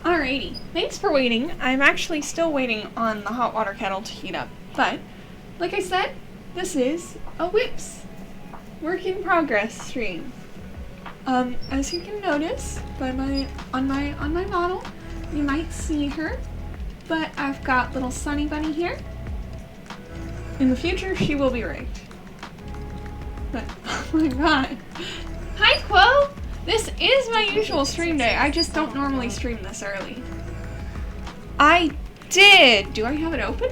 Alrighty, thanks for waiting. I'm actually still waiting on the hot water kettle to heat up, but like I said, this is a Whips work in progress stream. As you can notice by on my model, you might see her, but I've got little Sunny Bunny here. In the future, she will be rigged. But oh my god! Hi, Quo! This is my usual stream day. I just don't normally stream this early. I did! Do I have it open?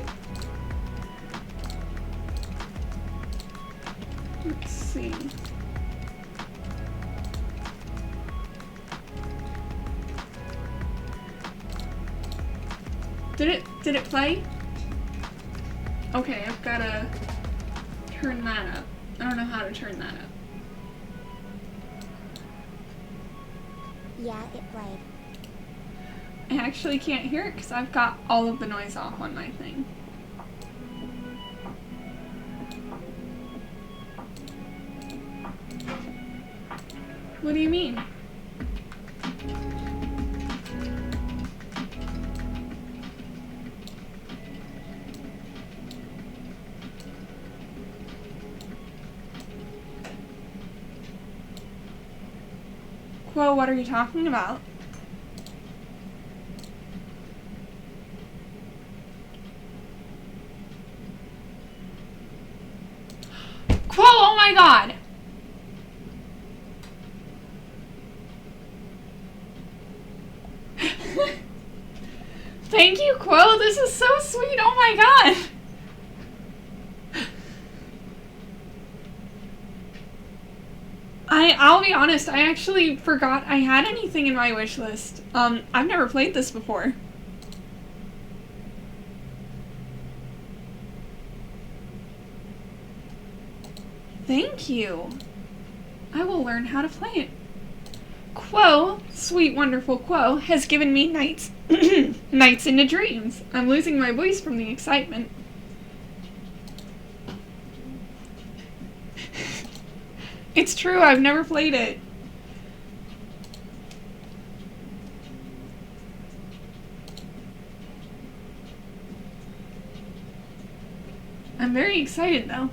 Let's see. Did it play? Okay, I've gotta turn that up. I don't know how to turn that up. Yeah, it played. I actually can't hear it because I've got all of the noise off on my thing. What do you mean? Quo, what are you talking about? Quo, oh my god! Thank you, Quo, this is so sweet, oh my god! I'll be honest, I actually forgot I had anything in my wish list. I've never played this before. Thank you. I will learn how to play it. Quo, sweet wonderful Quo, has given me nights nights into dreams. I'm losing my voice from the excitement. It's true, I've never played it. I'm very excited though.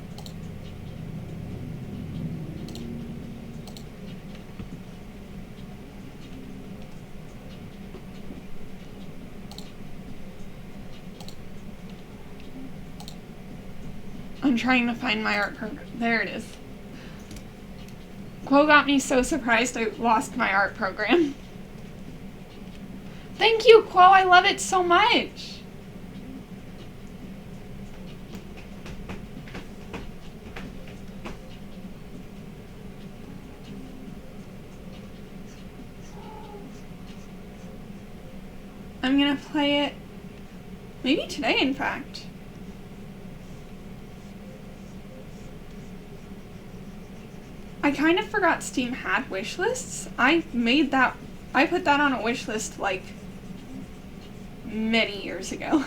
I'm trying to find my art program. There it is. Quo got me so surprised I lost my art program. Thank you, Quo, I love it so much. I'm gonna play it maybe today, in fact. I kind of forgot Steam had wish lists. I put that on a wish list like many years ago.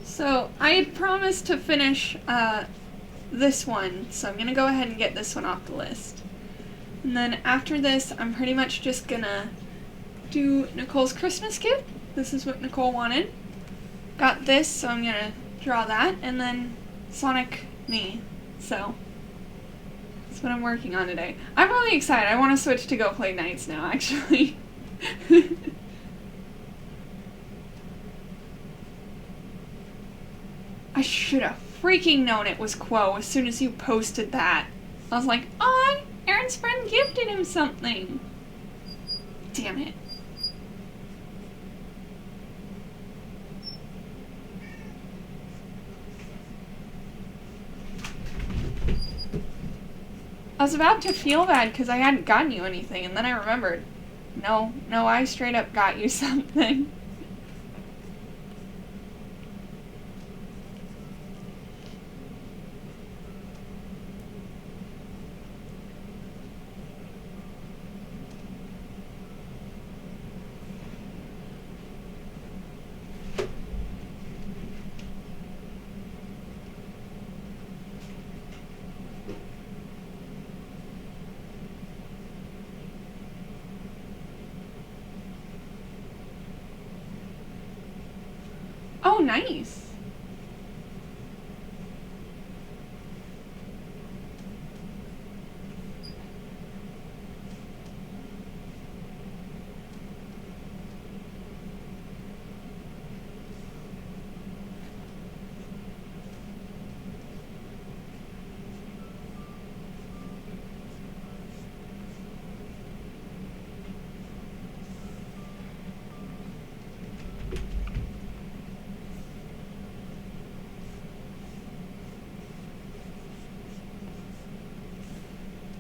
So, I had promised to finish this one, so I'm gonna go ahead and get this one off the list. And then after this, I'm pretty much just gonna do Nicole's Christmas gift. This is what Nicole wanted. Got this, so I'm gonna draw that, and then Sonic me. So, that's what I'm working on today. I'm really excited. I want to switch to Go Play Nights now, actually. I should have freaking known it was Quo as soon as you posted that. I was like, oh, Aaron's friend gifted him something. Damn it. I was about to feel bad because I hadn't gotten you anything, and then I remembered. No, I straight up got you something. Oh, nice.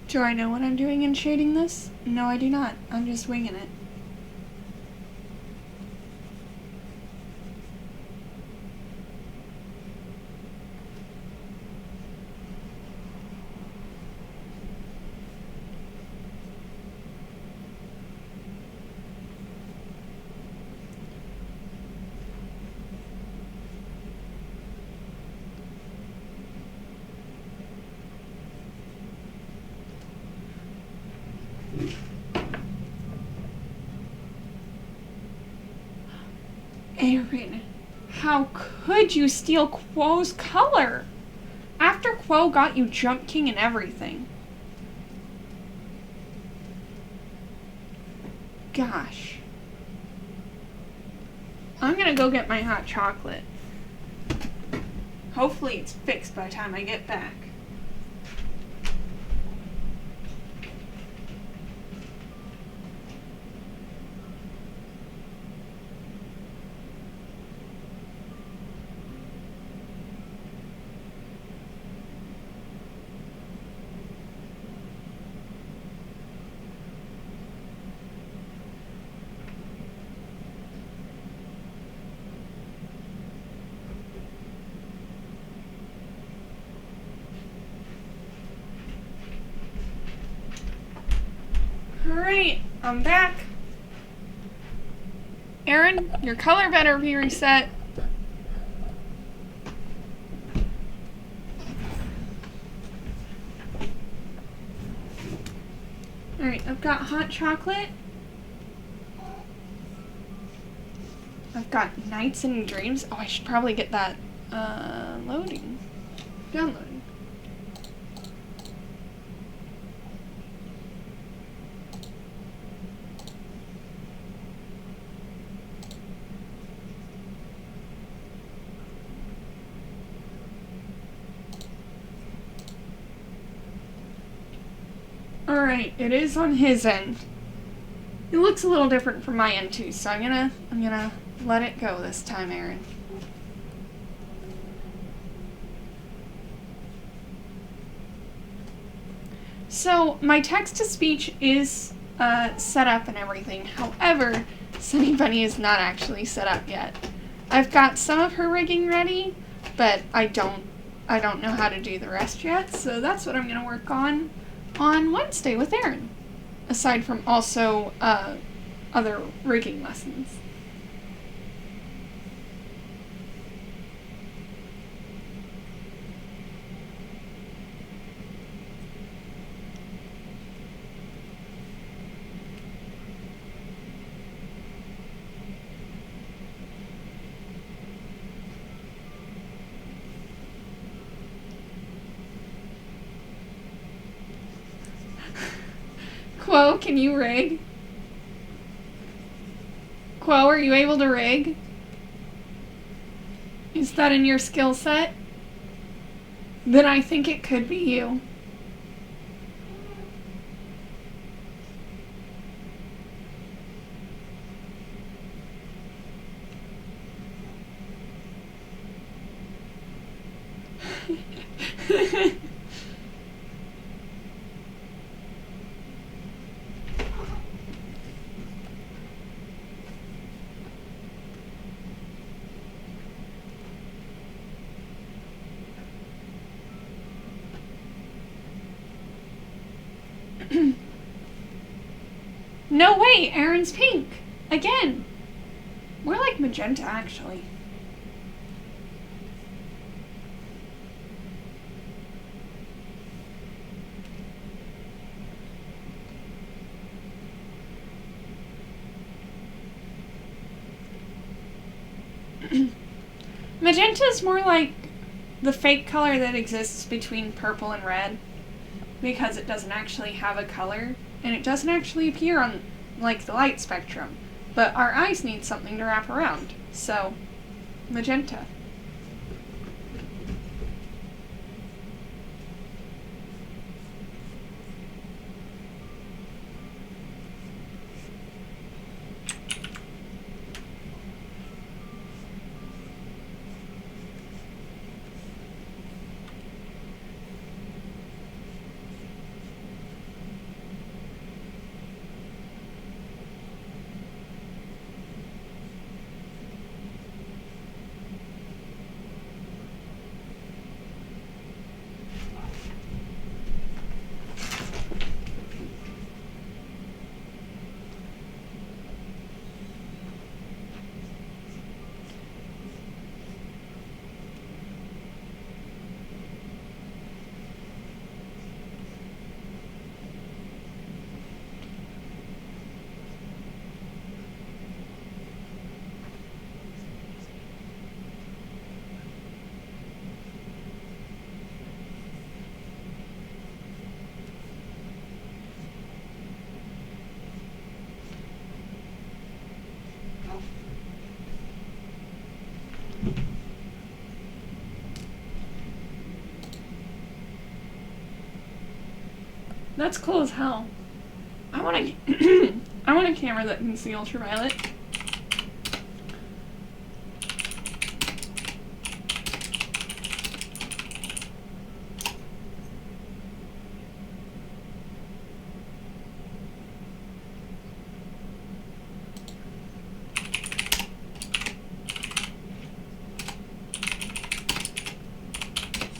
Do I know what I'm doing in shading this? No, I do not. I'm just winging it. Aaron, how could you steal Quo's color? After Quo got you Jump King and everything. Gosh. I'm gonna go get my hot chocolate. Hopefully it's fixed by the time I get back. Alright, I'm back. Aaron, your color better be reset. Alright, I've got hot chocolate. I've got Nights and Dreams. Oh, I should probably get that loading. Downloading. Alright, it is on his end. It looks a little different from my end too, so I'm gonna let it go this time, Aaron. So my text-to-speech is set up and everything. However, Sunny Bunny is not actually set up yet. I've got some of her rigging ready, but I don't know how to do the rest yet. So that's what I'm gonna work on Wednesday with Aaron. Aside from also other rigging lessons. Quo, can you rig? Quo, are you able to rig? Is that in your skill set? Then I think it could be you. No way, Aaron's pink. Again. More like magenta, actually. Magenta is more like the fake color that exists between purple and red, because it doesn't actually have a color, and it doesn't actually appear on, like, the light spectrum. But our eyes need something to wrap around, so magenta. That's cool as hell. I want a, I want a camera that can see ultraviolet.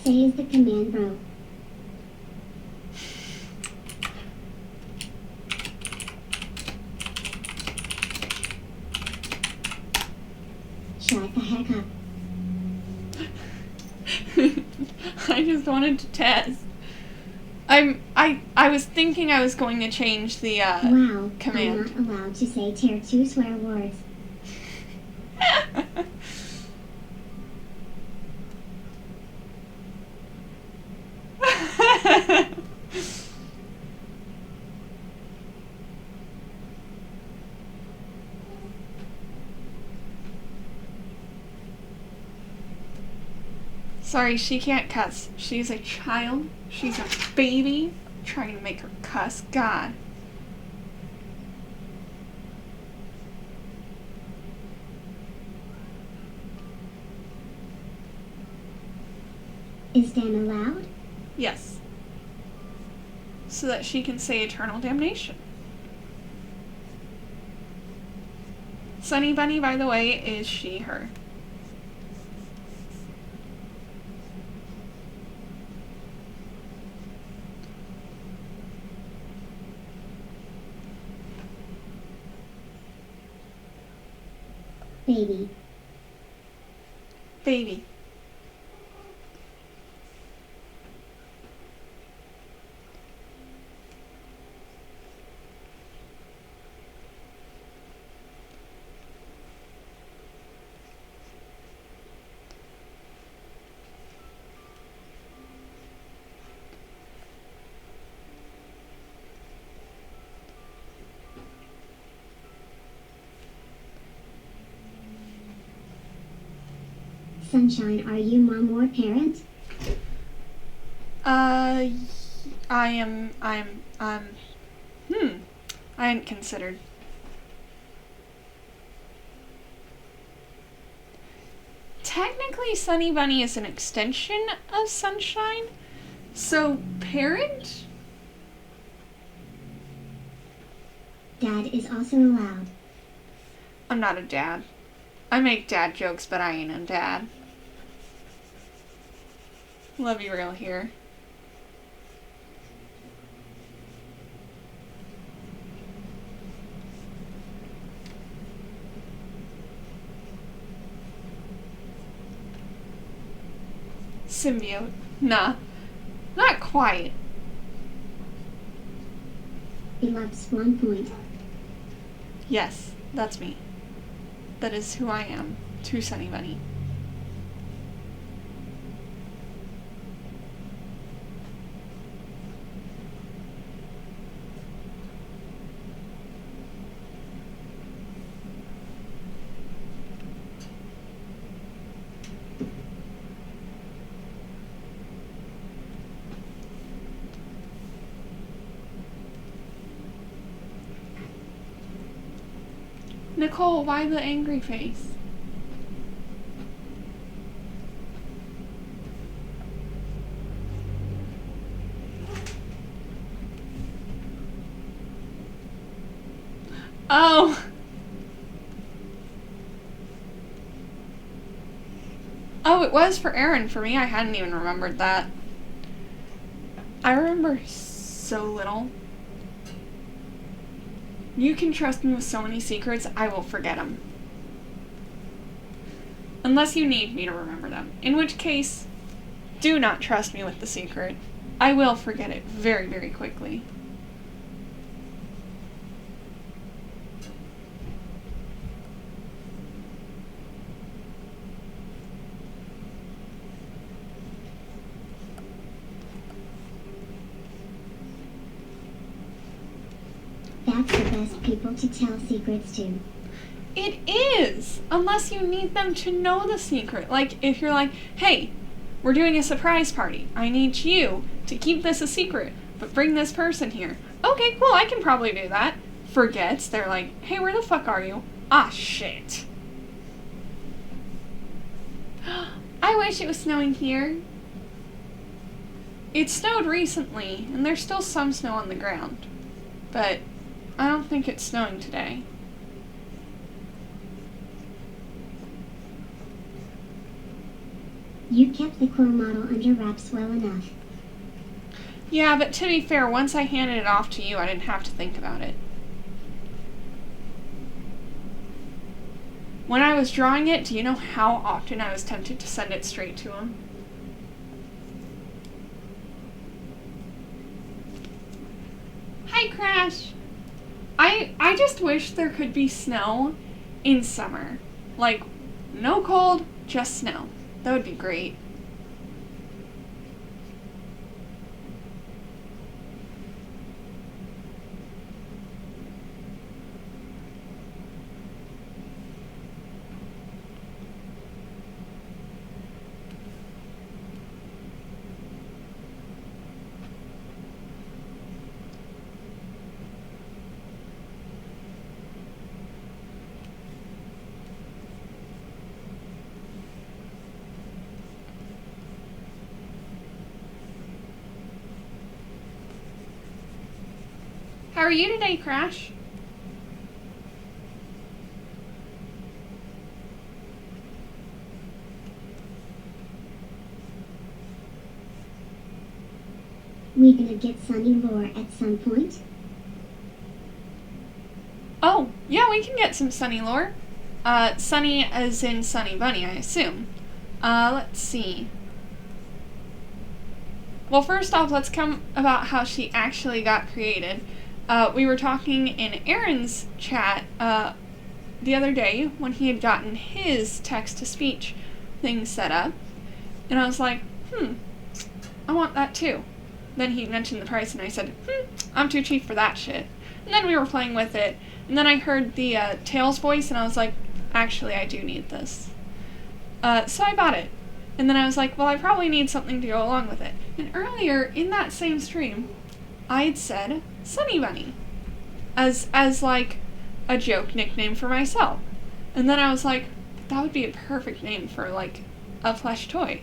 Say is the command, bro. Shut the heck up. I just wanted to test. I was thinking I was going to change the Wow, command. I'm not allowed to say tier 2 swear words. Sorry, she can't cuss. She's a child. She's a baby. Trying to make her cuss. God. Is Dan allowed? Yes. So that she can say eternal damnation. Sunny Bunny, by the way, is she, her. Baby. Baby. Sunshine, are you mom or parent? I hadn't considered. Technically, Sunny Bunny is an extension of Sunshine, so parent? Dad is also allowed. I'm not a dad. I make dad jokes, but I ain't a dad. Love you real here. Symbiote. Nah. Not quite. Beloved spawn point. Yes, that's me. That is who I am to Sunny Bunny. Nicole, why the angry face? Oh! Oh, it was for Aaron. For me, I hadn't even remembered that. I remember so little. You can trust me with so many secrets, I will forget them. Unless you need me to remember them. In which case, do not trust me with the secret. I will forget it very, very quickly. That's the best people to tell secrets to. It is! Unless you need them to know the secret. Like, if you're like, hey, we're doing a surprise party. I need you to keep this a secret, but bring this person here. Okay, cool, I can probably do that. Forgets. They're like, hey, where the fuck are you? Ah, shit. I wish it was snowing here. It snowed recently, and there's still some snow on the ground. But I don't think it's snowing today. You kept the core model under wraps well enough. Yeah, but to be fair, once I handed it off to you, I didn't have to think about it. When I was drawing it, do you know how often I was tempted to send it straight to him? Hi, Crash! I just wish there could be snow in summer. Like, no cold, just snow. That would be great. How are you today, Crash? We gonna get Sunny lore at some point? Oh, yeah, we can get some Sunny lore. Sunny as in Sunny Bunny, I assume. Let's see. Well, first off, let's come about how she actually got created. We were talking in Aaron's chat the other day when he had gotten his text-to-speech thing set up. And I was like, I want that too. Then he mentioned the price and I said, I'm too cheap for that shit. And then we were playing with it. And then I heard the Tails voice and I was like, actually, I do need this. So I bought it. And then I was like, well, I probably need something to go along with it. And earlier in that same stream, I had said Sunny Bunny as like a joke nickname for myself. And then I was like, that would be a perfect name for like a plush toy.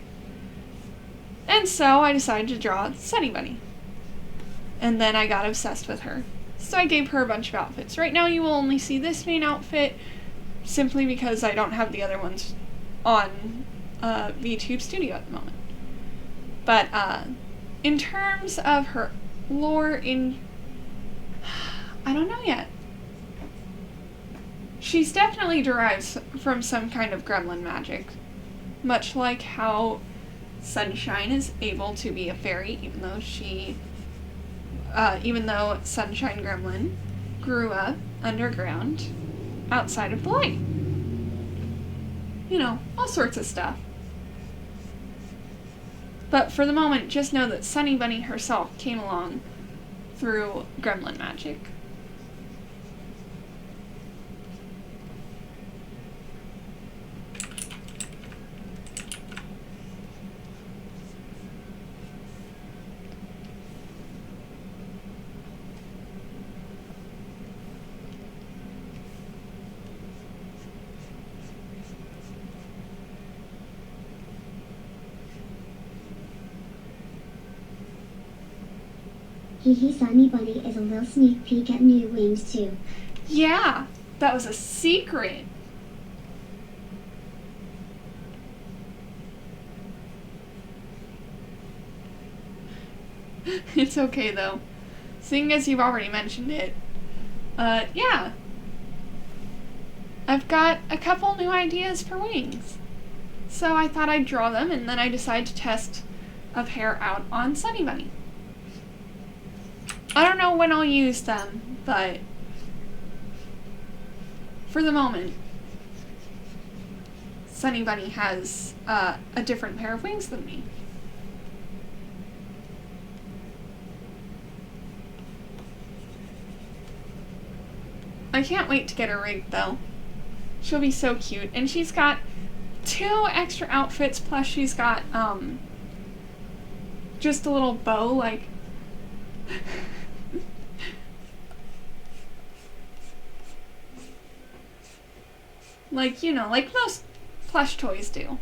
And so I decided to draw Sunny Bunny. And then I got obsessed with her. So I gave her a bunch of outfits. Right now you will only see this main outfit simply because I don't have the other ones on VTube Studio at the moment. But in terms of her lore I don't know yet. She's definitely derived from some kind of gremlin magic. Much like how Sunshine is able to be a fairy, even though Sunshine Gremlin grew up underground outside of the light. You know, all sorts of stuff. But for the moment, just know that Sunny Bunny herself came along through gremlin magic. Hee hee, Sunny Bunny is a little sneak peek at new wings too. Yeah, that was a secret. It's okay though, seeing as you've already mentioned it. Yeah. I've got a couple new ideas for wings. So I thought I'd draw them, and then I decided to test a pair out on Sunny Bunny. I don't know when I'll use them, but for the moment, Sunny Bunny has a different pair of wings than me. I can't wait to get her rigged though. She'll be so cute. And she's got 2 extra outfits, plus she's got just a little bow, like like, you know, like most plush toys do.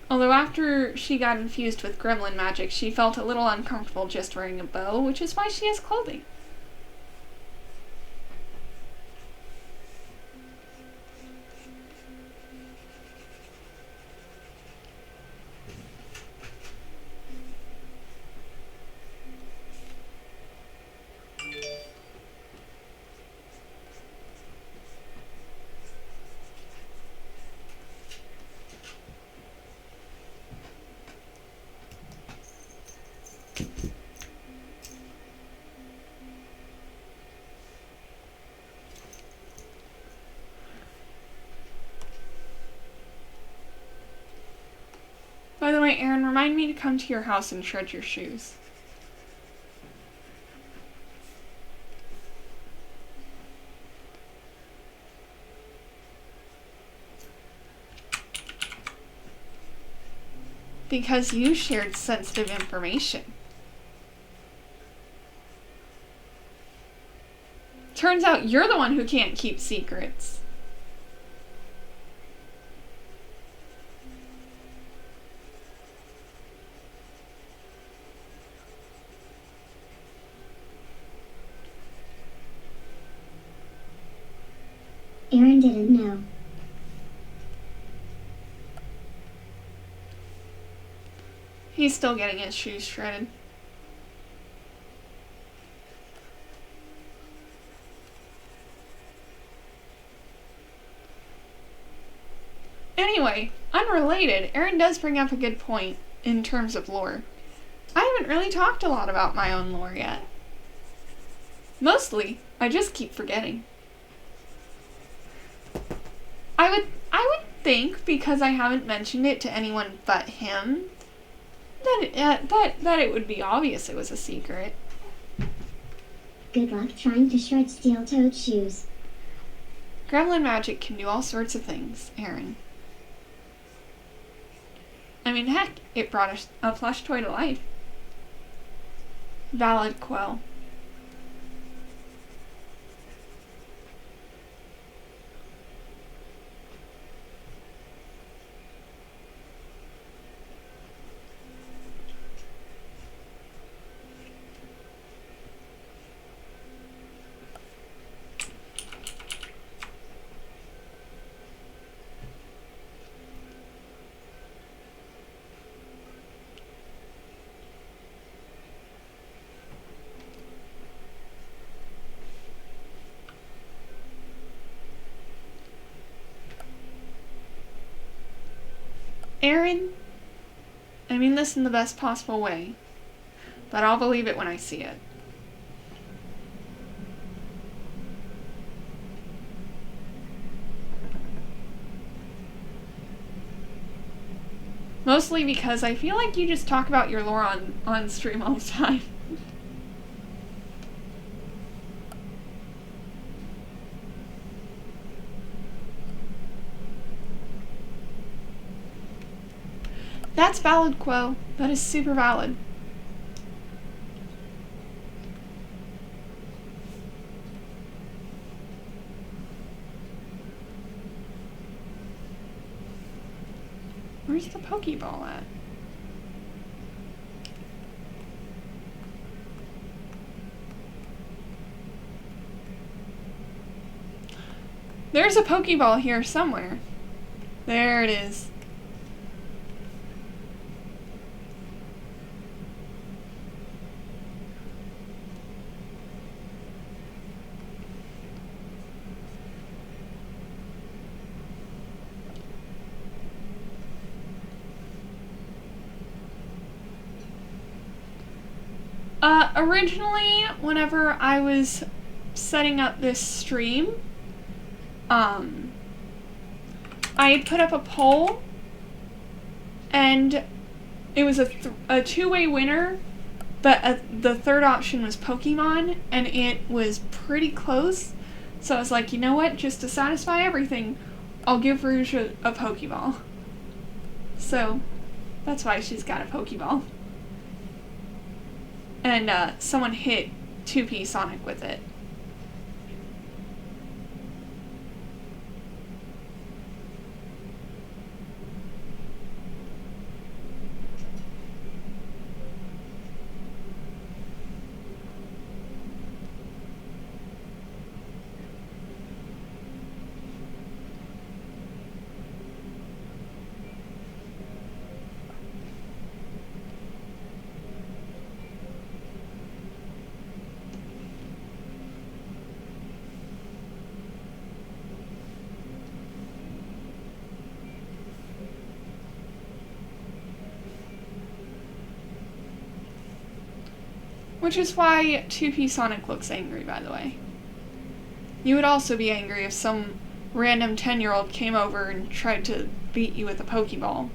Although after she got infused with gremlin magic, she felt a little uncomfortable just wearing a bow, which is why she has clothing. By the way, Aaron, remind me to come to your house and shred your shoes. Because you shared sensitive information. Turns out you're the one who can't keep secrets. Aaron didn't know. He's still getting his shoes shredded. Anyway, unrelated, Aaron does bring up a good point in terms of lore. I haven't really talked a lot about my own lore yet. Mostly, I just keep forgetting. I would think, because I haven't mentioned it to anyone but him, that it would be obvious it was a secret. Good luck trying to shred steel-toed shoes. Gremlin magic can do all sorts of things, Aaron. I mean, heck, it brought a plush toy to life. Valid quell. Aaron, I mean this in the best possible way, but I'll believe it when I see it. Mostly because I feel like you just talk about your lore on stream all the time. That's valid, Quo. That is super valid. Where's the Pokeball at? There's a Pokeball here somewhere. There it is. Originally, whenever I was setting up this stream, I had put up a poll, and it was a two-way winner, but the third option was Pokemon, and it was pretty close. So I was like, you know what? Just to satisfy everything, I'll give Rouge a Pokeball. So that's why she's got a Pokeball. And someone hit 2P Sonic with it. Which is why 2P Sonic looks angry, by the way. You would also be angry if some random 10-year-old came over and tried to beat you with a Pokeball.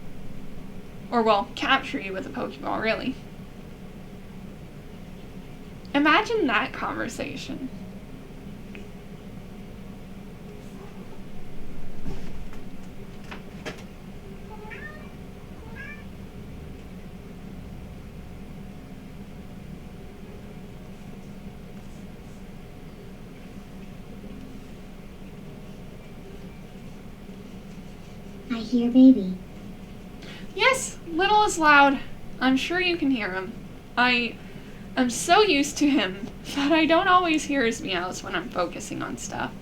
Or, well, capture you with a Pokeball, really. Imagine that conversation. I hear baby. Yes, Little is loud. I'm sure you can hear him. I am so used to him that I don't always hear his meows when I'm focusing on stuff.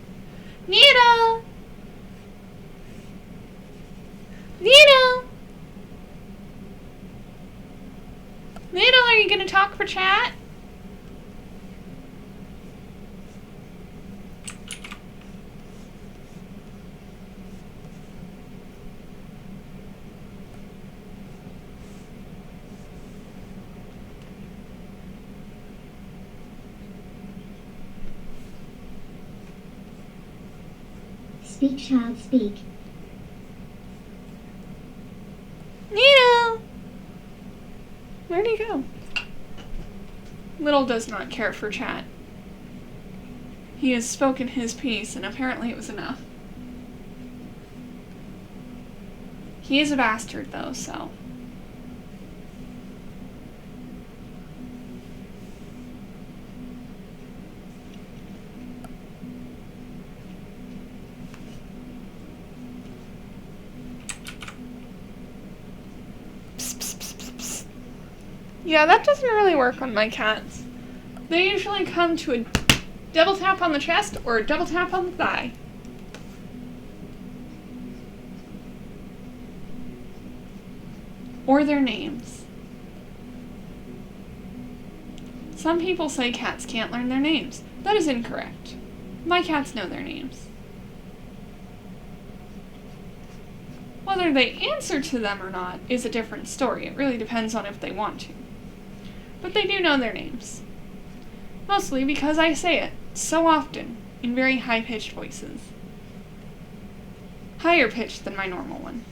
Needle! Needle! Needle, are you gonna talk for chat? Speak, child, speak. Needle! Where'd he go? Little does not care for chat. He has spoken his piece, and apparently it was enough. He is a bastard, though, so... Yeah, that doesn't really work on my cats. They usually come to a double tap on the chest or a double tap on the thigh. Or their names. Some people say cats can't learn their names. That is incorrect. My cats know their names. Whether they answer to them or not is a different story. It really depends on if they want to. But they do know their names. Mostly because I say it so often in very high-pitched voices. Higher pitched than my normal one.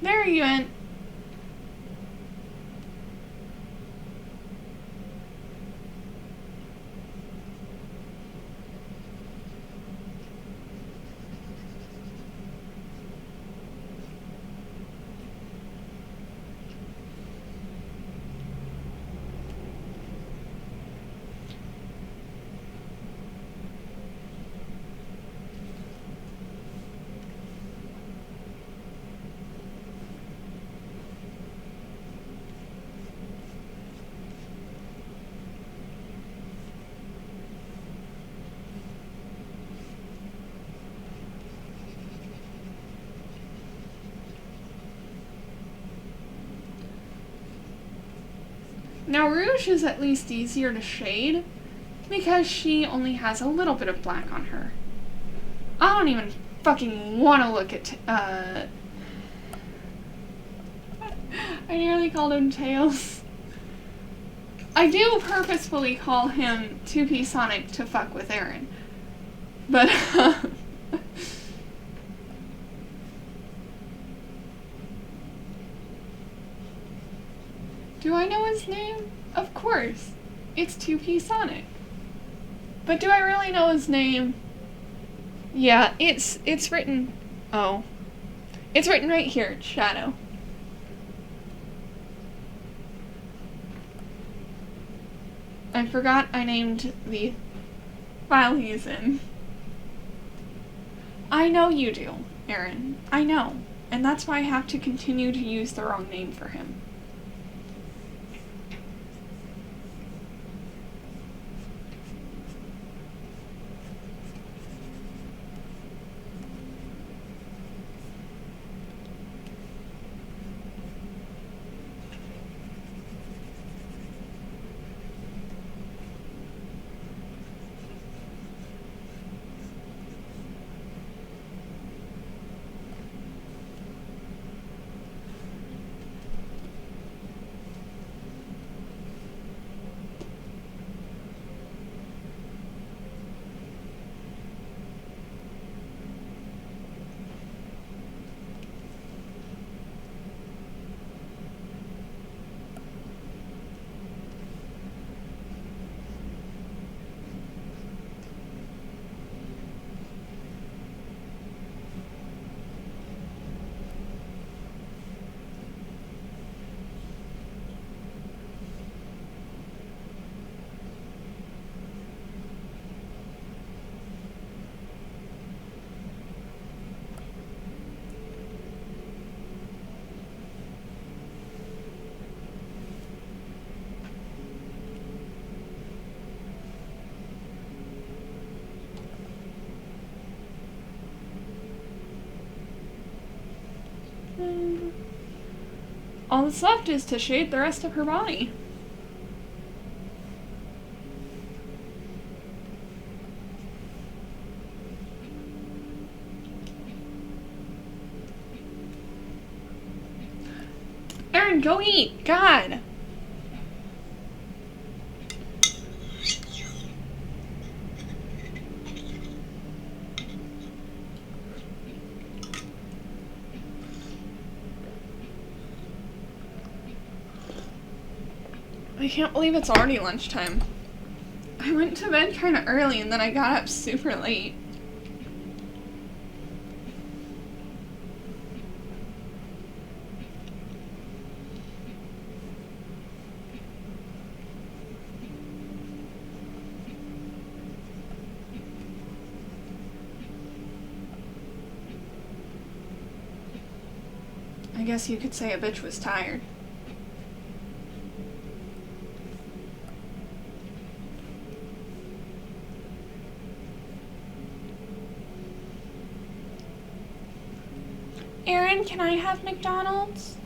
There you went. Now Rouge is at least easier to shade because she only has a little bit of black on her. I don't even fucking want to look at, I nearly called him Tails. I do purposefully call him 2P Sonic to fuck with Aaron. But, do I know his name? Of course. It's 2P Sonic. But do I really know his name? Yeah, it's written... Oh. It's written right here, Shadow. I forgot I named the file he's in. I know you do, Aaron. I know. And that's why I have to continue to use the wrong name for him. All that's left is to shade the rest of her body. Aaron, go eat! God! I can't believe it's already lunchtime. I went to bed kind of early and then I got up super late. I guess you could say a bitch was tired. Aaron, can I have McDonald's?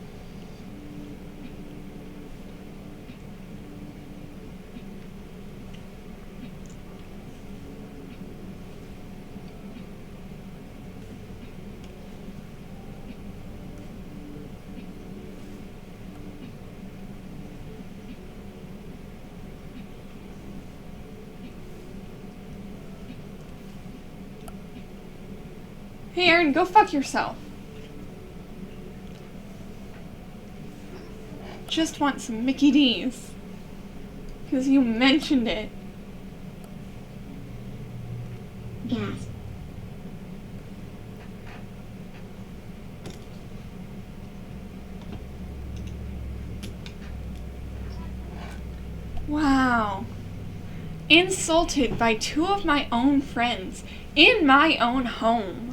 Hey Aaron, go fuck yourself. Just want some Mickey D's. Because you mentioned it. Gas. Wow. Insulted by two of my own friends in my own home.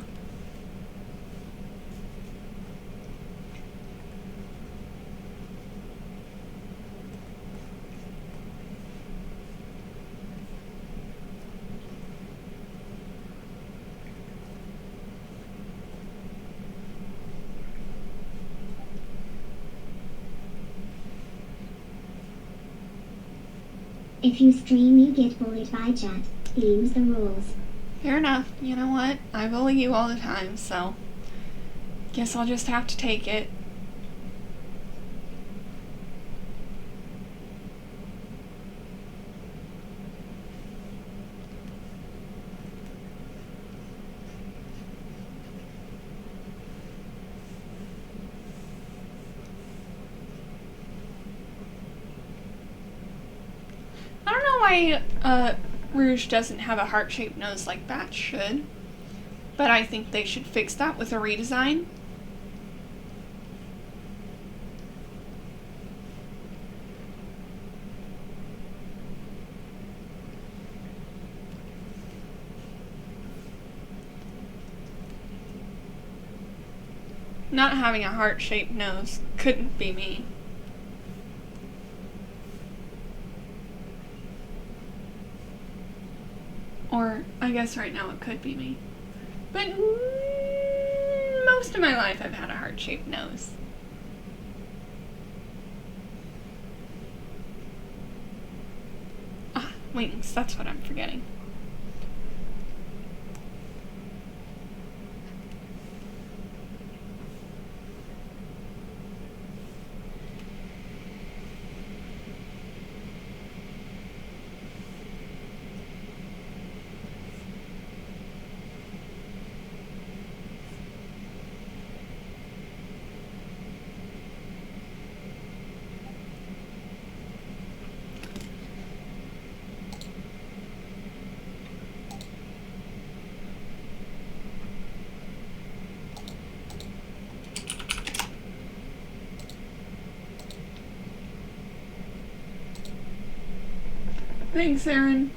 If you scream, you get bullied by Jet. Theme's the rules. Fair enough. You know what? I bully you all the time, so guess I'll just have to take it. I don't know why Rouge doesn't have a heart-shaped nose like Bat should, but I think they should fix that with a redesign. Not having a heart-shaped nose couldn't be me. Or, I guess right now it could be me. But most of my life I've had a heart-shaped nose. Ah, wings, that's what I'm forgetting. Thanks, Aaron.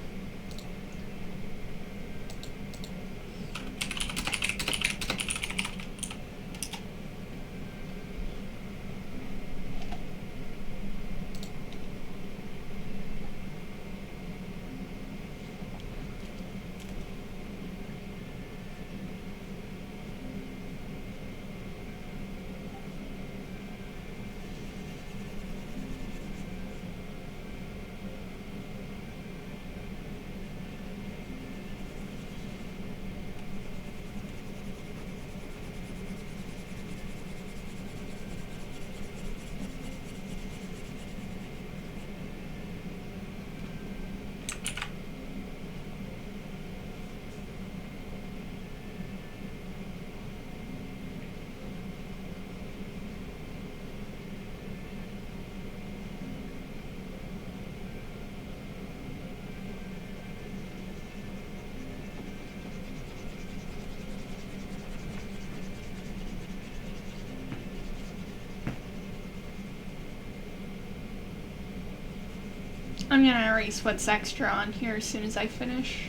I'm gonna erase what's extra on here as soon as I finish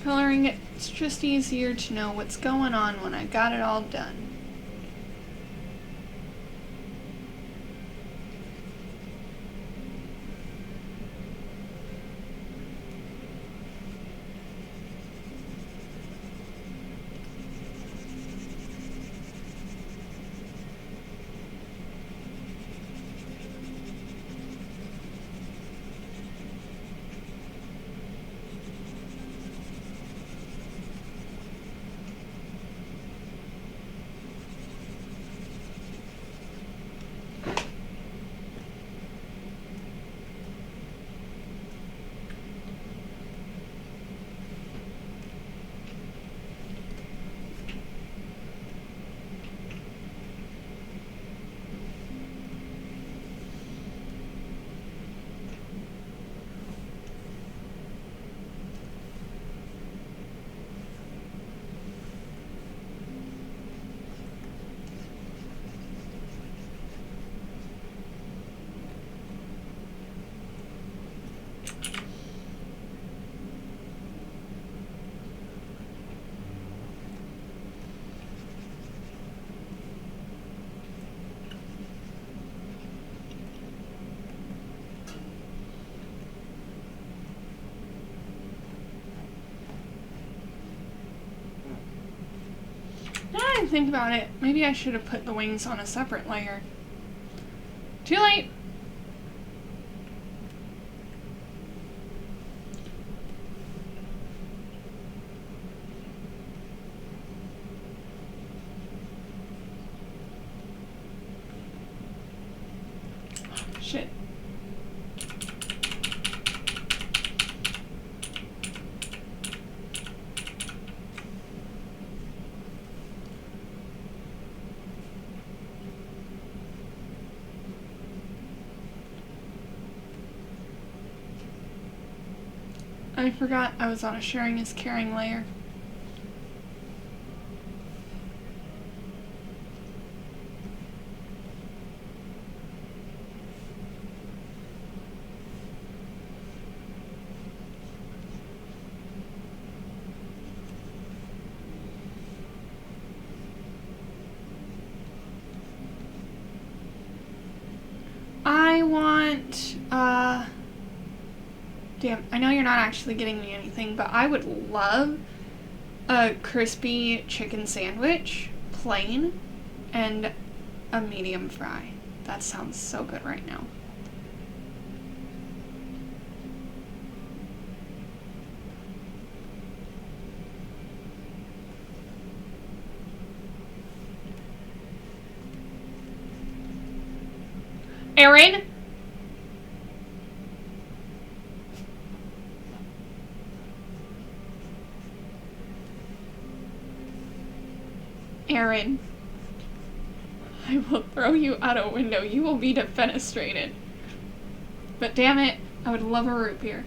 coloring it. It's just easier to know what's going on when I got it all done. Now that I think about it, maybe I should have put the wings on a separate layer. Too late! I forgot I was on a sharing is caring layer. I want, damn, I know you're not actually getting me anything, but I would love a crispy chicken sandwich, plain, and a medium fry. That sounds so good right now. Erin? Erin. I will throw you out a window. You will be defenestrated. But damn it, I would love a root beer.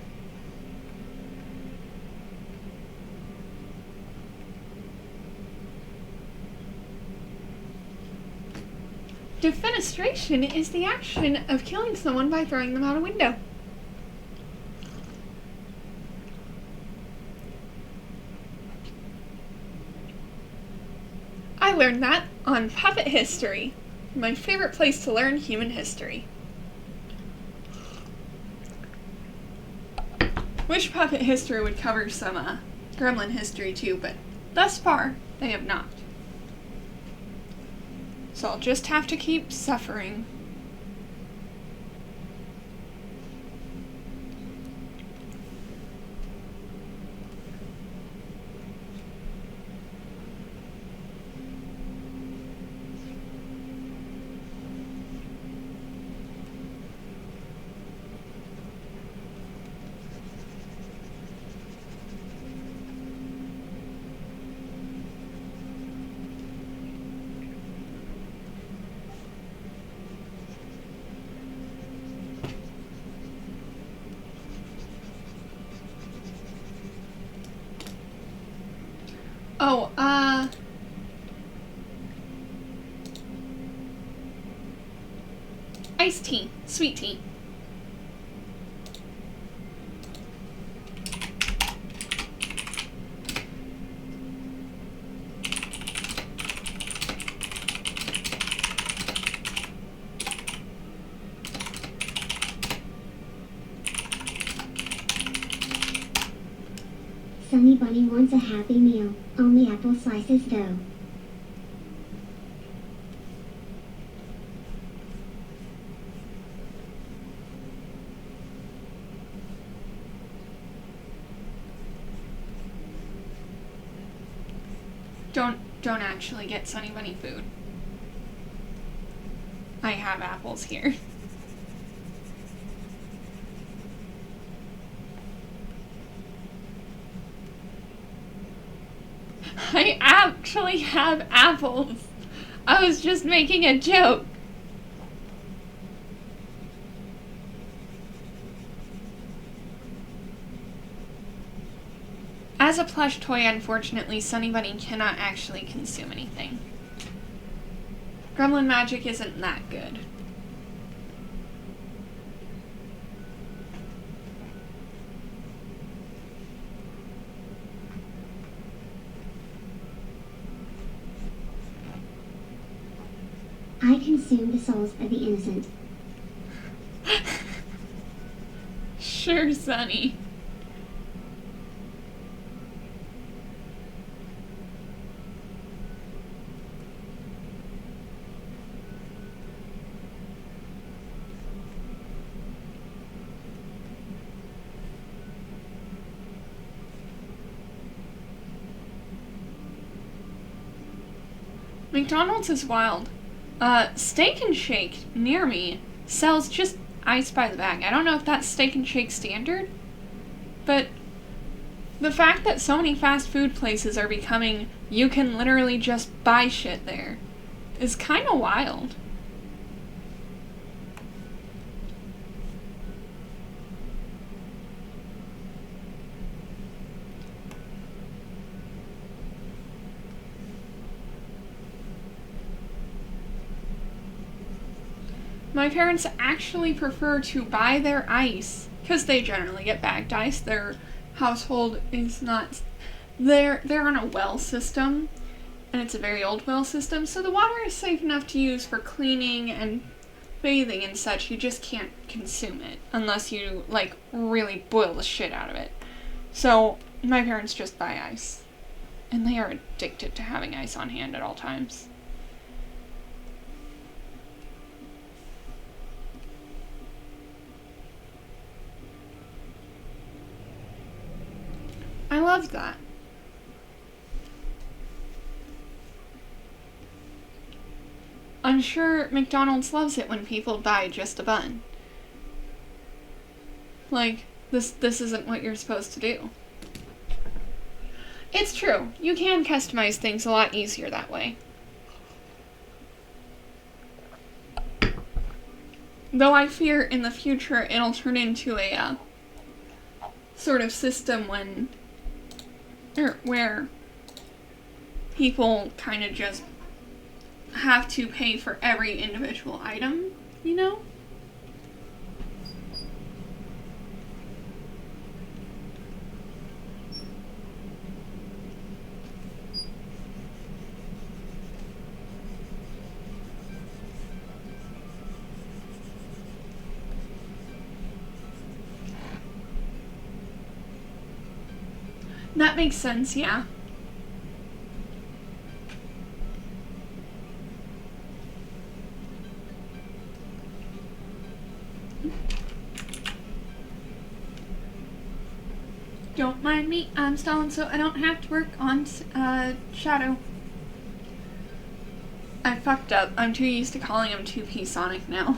Defenestration is the action of killing someone by throwing them out a window. I learned that on Puppet History, my favorite place to learn human history. Wish Puppet History would cover some Gremlin history too, but thus far, they have not. So I'll just have to keep suffering. Oh, iced tea, sweet tea. Sunny Bunny wants a happy meal. Only apple slices though. Don't actually get Sunny Bunny food. I have apples here. I actually have apples. I was just making a joke. As a plush toy, unfortunately, Sunny Bunny cannot actually consume anything. Gremlin magic isn't that good. I consume the souls of the innocent. Sure, Sunny. McDonald's is wild. Steak and Shake near me sells just ice by the bag. I don't know if that's Steak and Shake standard, but the fact that so many fast food places are becoming you can literally just buy shit there is kind of wild. My parents actually prefer to buy their ice, because they generally get bagged ice. Their household is not... They're on a well system, and it's a very old well system, so the water is safe enough to use for cleaning and bathing and such. You just can't consume it, unless you, like, really boil the shit out of it. So, my parents just buy ice. And they are addicted to having ice on hand at all times. I love that. I'm sure McDonald's loves it when people buy just a bun. Like, this isn't what you're supposed to do. It's true. You can customize things a lot easier that way. Though I fear in the future it'll turn into a sort of system where people kind of just have to pay for every individual item, you know? That makes sense, yeah. Don't mind me, I'm stalling so I don't have to work on Shadow. I fucked up. I'm too used to calling him 2P Sonic now.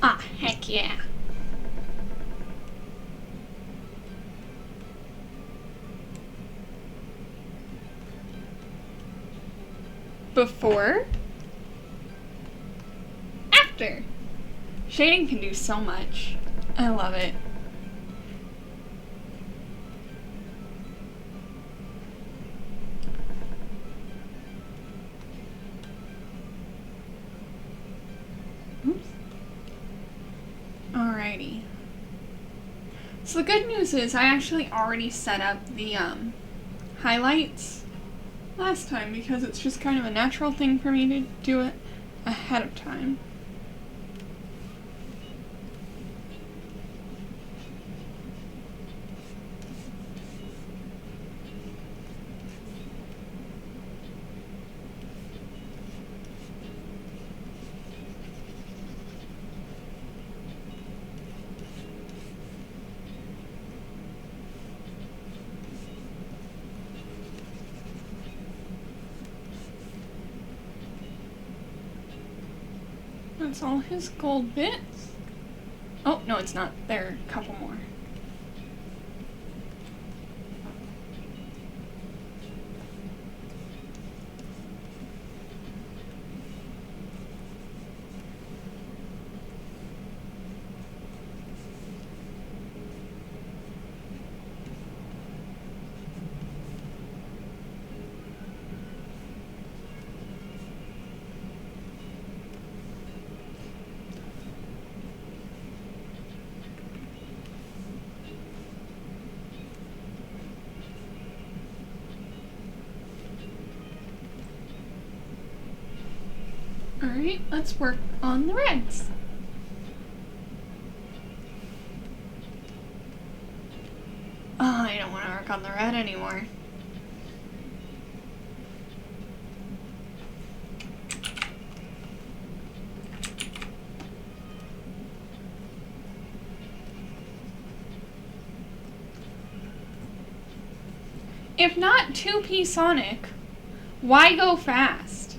Ah, heck yeah. Before? After. Shading can do so much. I love it. Oops. Alrighty. So the good news is I actually already set up the highlights last time because it's just kind of a natural thing for me to do it ahead of time. That's all his gold bits. Oh, no, it's not. There are a couple more. Alright, let's work on the reds. Oh, I don't want to work on the red anymore. If not 2P Sonic, why go fast?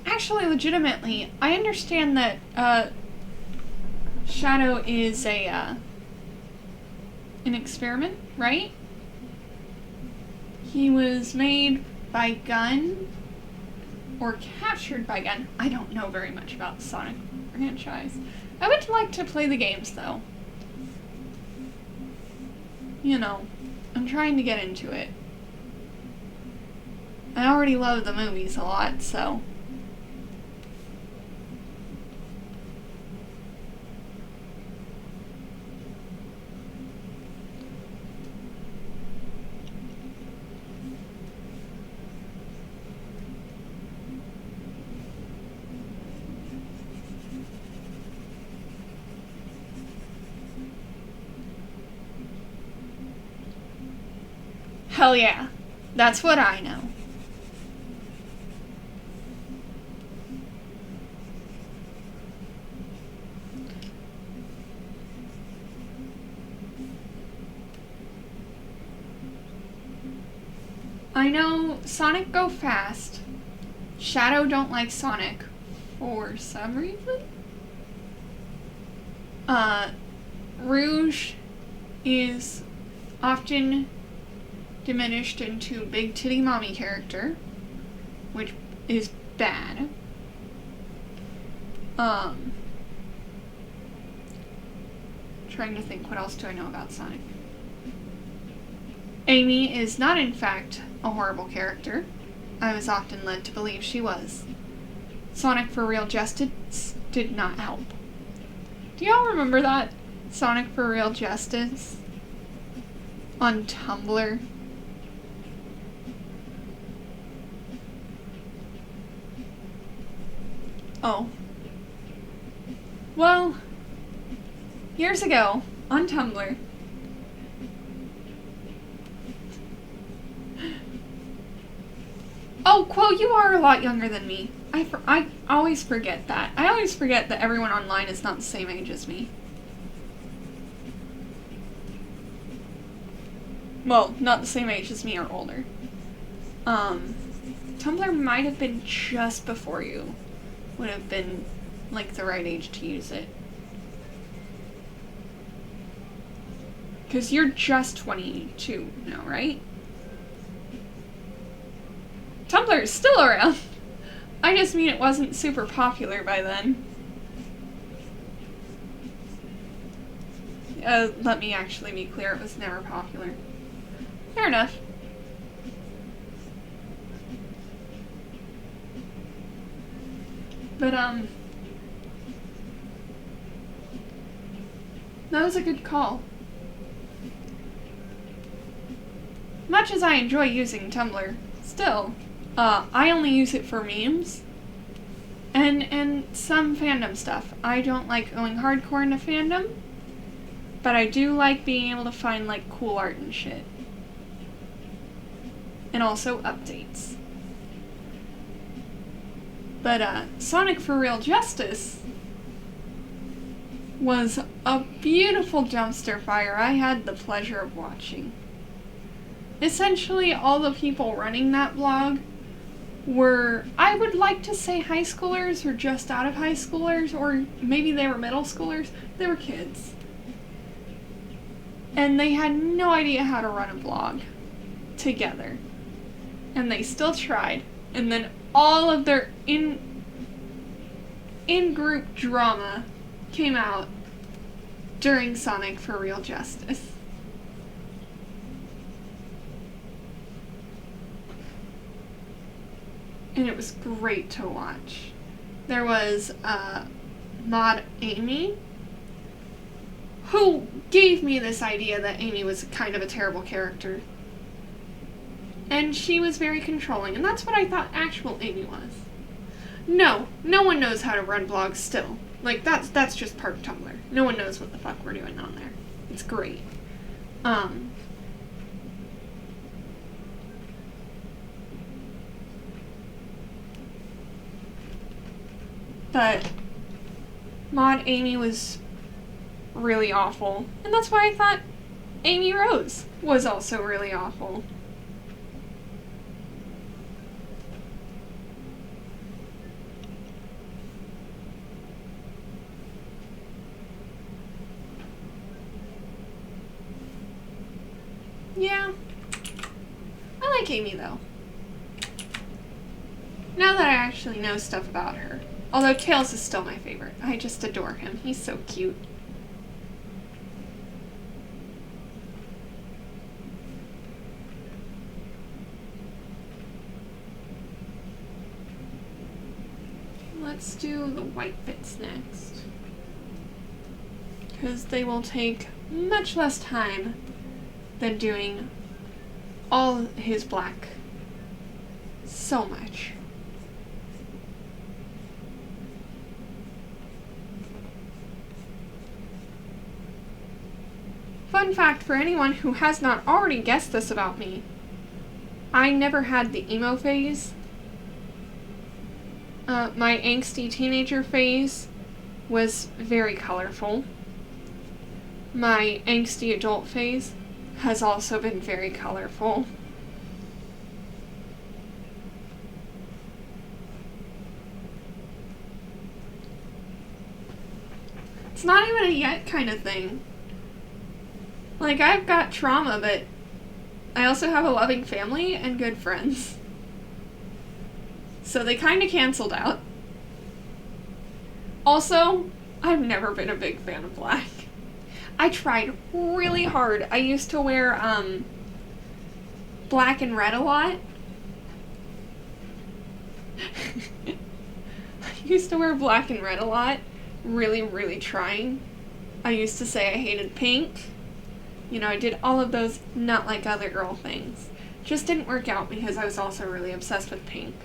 Actually, legitimately, I understand that, Shadow is an experiment, right? He was made by Gun, or captured by Gun. I don't know very much about the Sonic franchise. I would like to play the games, though. You know, I'm trying to get into it. I already love the movies a lot, so... Hell yeah. That's what I know. I know Sonic go fast. Shadow don't like Sonic for some reason. Rouge is often diminished into big titty mommy character, which is bad. Trying to think, what else do I know about Sonic? Amy is not in fact a horrible character. I was often led to believe she was. Sonic for Real Justice did not help. Do y'all remember that? Sonic for Real Justice? On Tumblr? Oh. Well, years ago, on Tumblr, oh, Quo, you are a lot younger than me. I always forget that. I always forget that everyone online is not the same age as me. Well, not the same age as me or older. Tumblr might have been just before you. Would have been, like, the right age to use it. Because you're just 22 now, right? Tumblr is still around. I just mean it wasn't super popular by then. Let me actually be clear, it was never popular. Fair enough. But, that was a good call. Much as I enjoy using Tumblr, still, I only use it for memes and some fandom stuff. I don't like going hardcore into fandom, but I do like being able to find, like, cool art and shit. And also updates. But, Sonic for Real Justice was a beautiful dumpster fire I had the pleasure of watching. Essentially, all the people running that blog were, I would like to say high schoolers or just out of high schoolers, or maybe they were middle schoolers. They were kids. And they had no idea how to run a blog together. And they still tried. And then all of their in-group drama came out during Sonic for Real Justice. and it was great to watch. There was Mod Amy, who gave me this idea that Amy was kind of a terrible character. And she was very controlling, and that's what I thought actual Amy was. No one knows how to run blogs still. Like, that's just part of Tumblr. No one knows what the fuck we're doing on there. It's great. But Mod Amy was really awful, and that's why I thought Amy Rose was also really awful. Yeah, I like Amy though. Now that I actually know stuff about her. Although Tails is still my favorite. I just adore him. He's so cute. Let's do the white bits next. Because they will take much less time than doing all his black. So much. Fun fact for anyone who has not already guessed this about me, I never had the emo phase. My angsty teenager phase was very colorful. My angsty adult phase has also been very colorful. It's not even a yet kind of thing. Like, I've got trauma, but I also have a loving family and good friends. So they kind of canceled out. Also, I've never been a big fan of black. I tried really hard. I used to wear black and red a lot. I used to wear black and red a lot. Really, really trying. I used to say I hated pink. You know, I did all of those not like other girl things. Just didn't work out because I was also really obsessed with pink.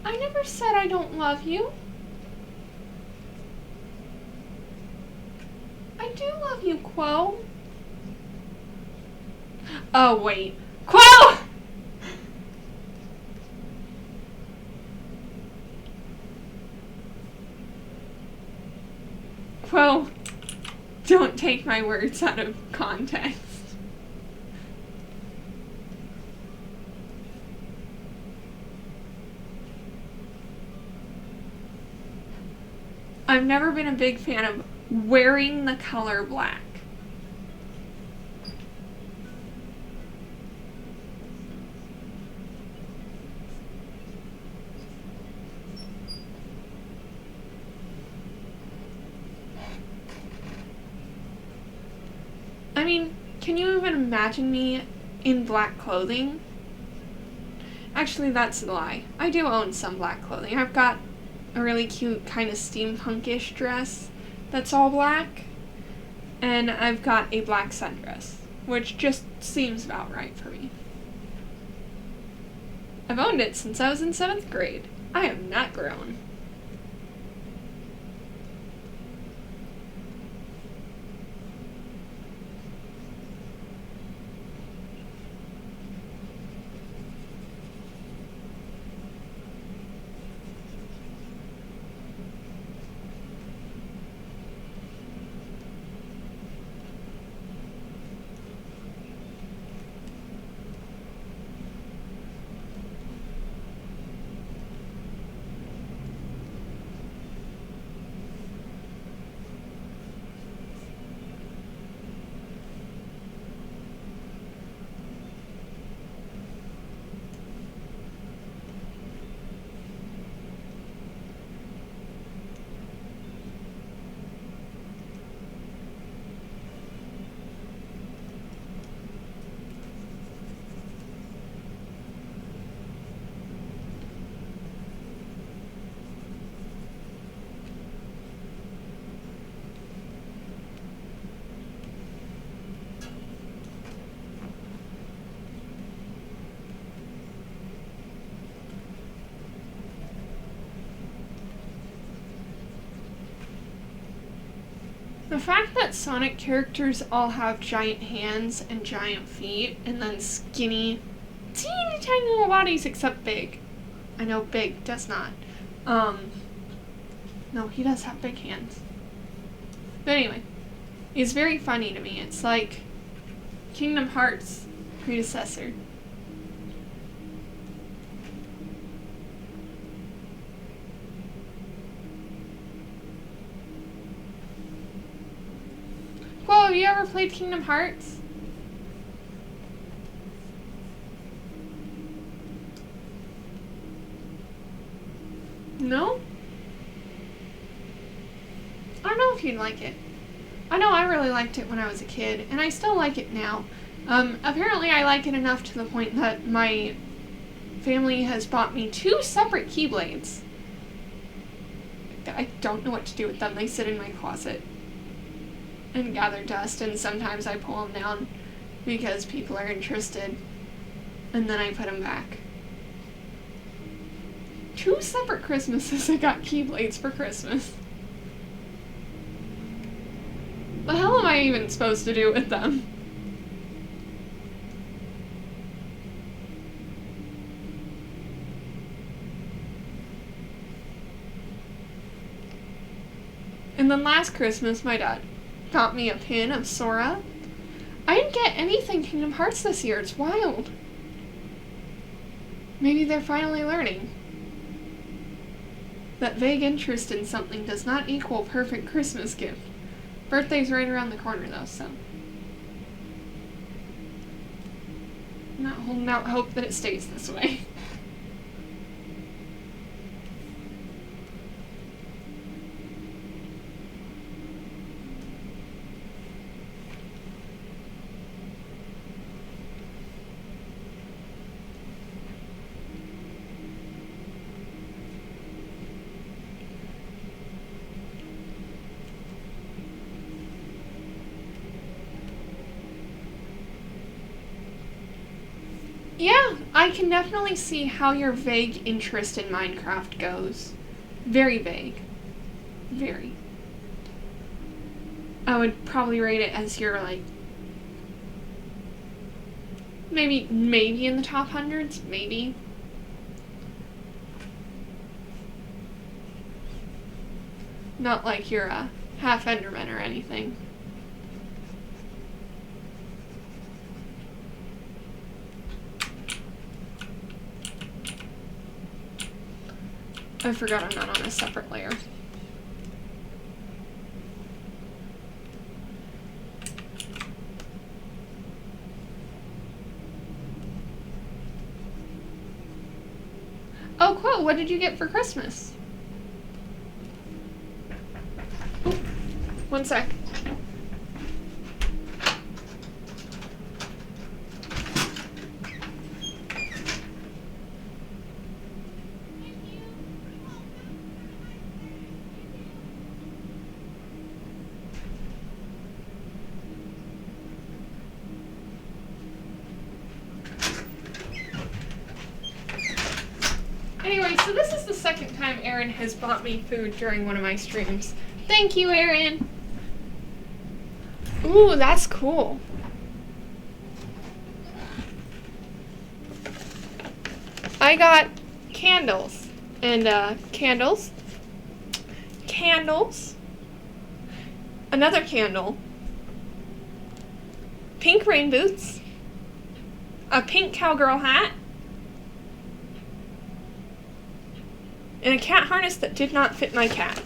I never said I don't love you. I do love you, Quo. Oh, wait. Quo! Quo, don't take my words out of context. I've never been a big fan of wearing the color black. I mean, can you even imagine me in black clothing? Actually, that's a lie. I do own some black clothing. I've got a really cute kind of steampunkish dress that's all black, and I've got a black sundress, which just seems about right for me. I've owned it since I was in 7th grade. I have not grown. The fact that Sonic characters all have giant hands and giant feet, and then skinny, teeny tiny little bodies except Big. I know Big does not. No, he does have big hands. But anyway, it's very funny to me. It's like Kingdom Hearts' predecessor. Whoa, have you ever played Kingdom Hearts? No? I don't know if you'd like it. I know I really liked it when I was a kid, and I still like it now. Apparently I like it enough to the point that my family has bought me 2 separate Keyblades. I don't know what to do with them. They sit in my closet and gather dust, and sometimes I pull them down because people are interested, and then I put them back. 2 separate Christmases I got Keyblades for Christmas. The hell am I even supposed to do with them? And then last Christmas, my dad got me a pin of Sora. I didn't get anything Kingdom Hearts this year. It's wild. Maybe they're finally learning that vague interest in something does not equal perfect Christmas gift. Birthday's right around the corner, though, so I'm not holding out hope that it stays this way. Yeah, I can definitely see how your vague interest in Minecraft goes. Very vague. Very. I would probably rate it as your, like, maybe in the top hundreds, maybe. Not like you're a half Enderman or anything. I forgot I'm not on a separate layer. Oh, cool. What did you get for Christmas? Ooh, one sec. Anyway, so this is the second time Aaron has bought me food during one of my streams. Thank you, Aaron! Ooh, that's cool. I got candles. And, candles. Candles. Another candle. Pink rain boots. A pink cowgirl hat. And a cat harness that did not fit my cat.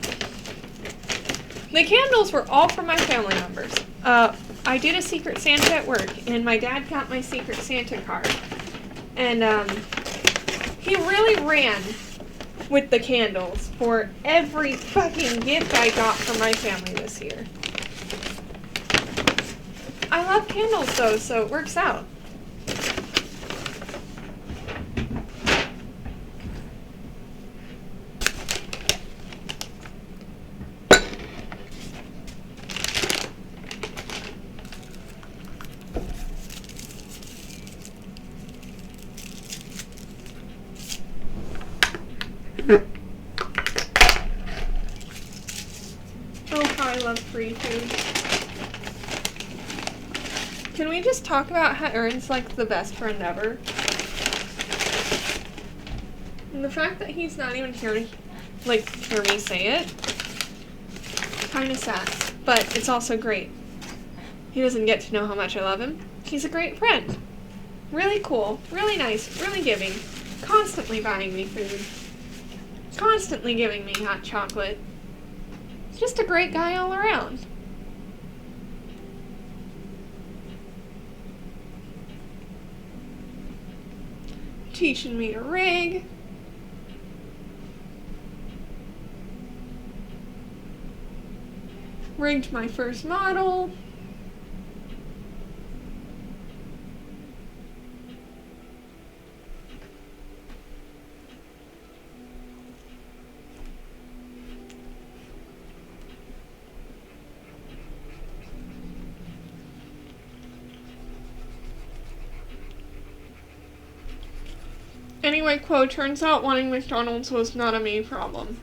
The candles were all for my family members. I did a Secret Santa at work, and my dad got my Secret Santa card. And he really ran with the candles for every fucking gift I got from my family this year. I love candles though, so it works out. Oh, hi. I love free food. Can we just talk about how Aaron's like the best friend ever? And the fact that he's not even here to like hear me say it, kind of sad, but it's also great. He doesn't get to know how much I love him. He's a great friend. Really cool, really nice, really giving, constantly buying me food, constantly giving me hot chocolate. Just a great guy all around. Teaching me to rig. Rigged my first model. Anyway, quote, turns out wanting McDonald's was not a me problem.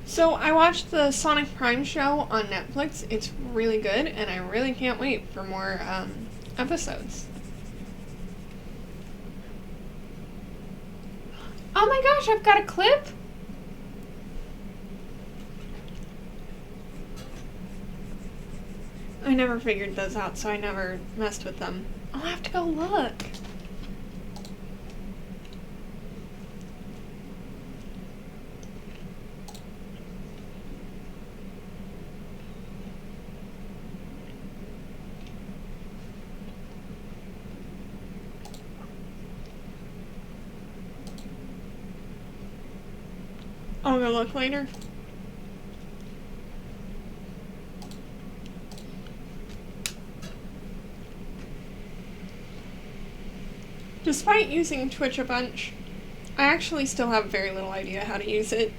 So I watched the Sonic Prime show on Netflix. It's really good, and I really can't wait for more episodes. Oh my gosh, I've got a clip? I never figured those out, so I never messed with them. I'll have to go look. I'll go look later. Despite using Twitch a bunch, I actually still have very little idea how to use it.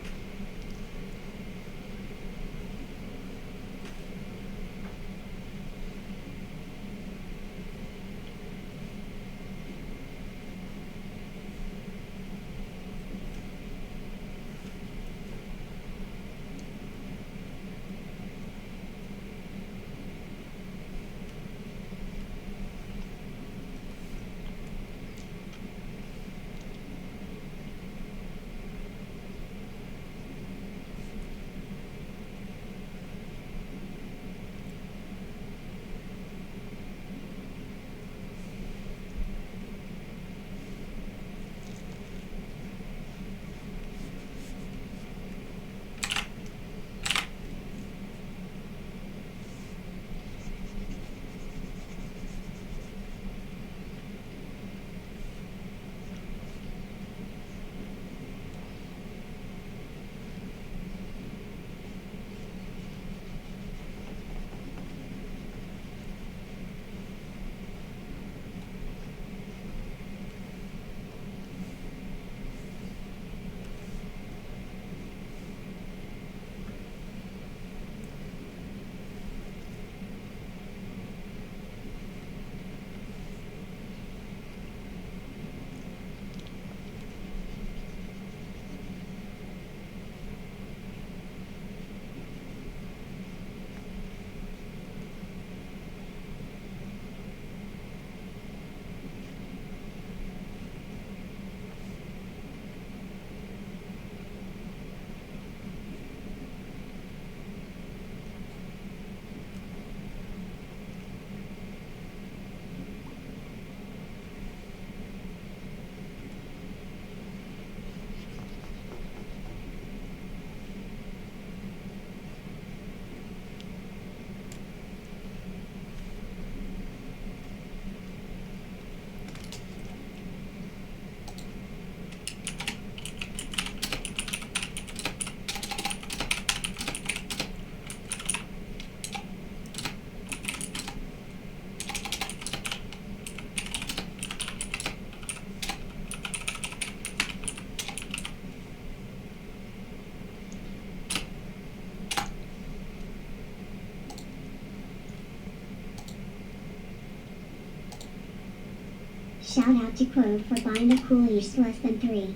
Shout out to Quo for buying a cool use less than 3.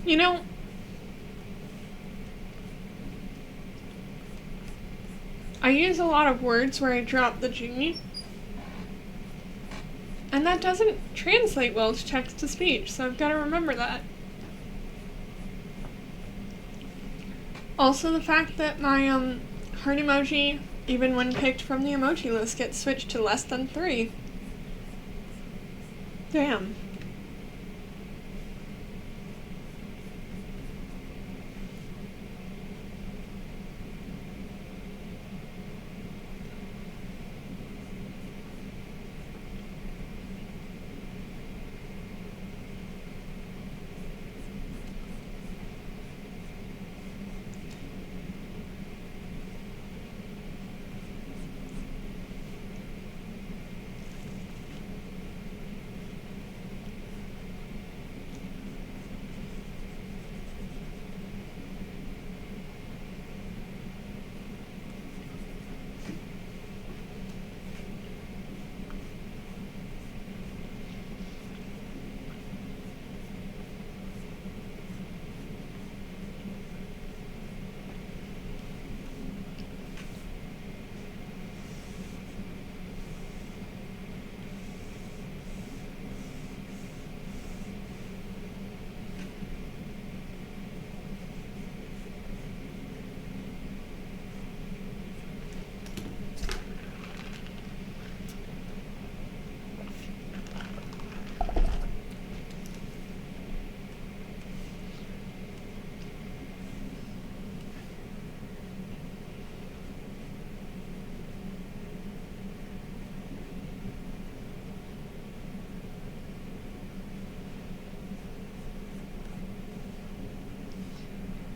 You know, I use a lot of words where I drop the G, and that doesn't translate well to text-to-speech, so I've got to remember that. Also the fact that my heart emoji, even when picked from the emoji list, gets switched to less than 3. Damn.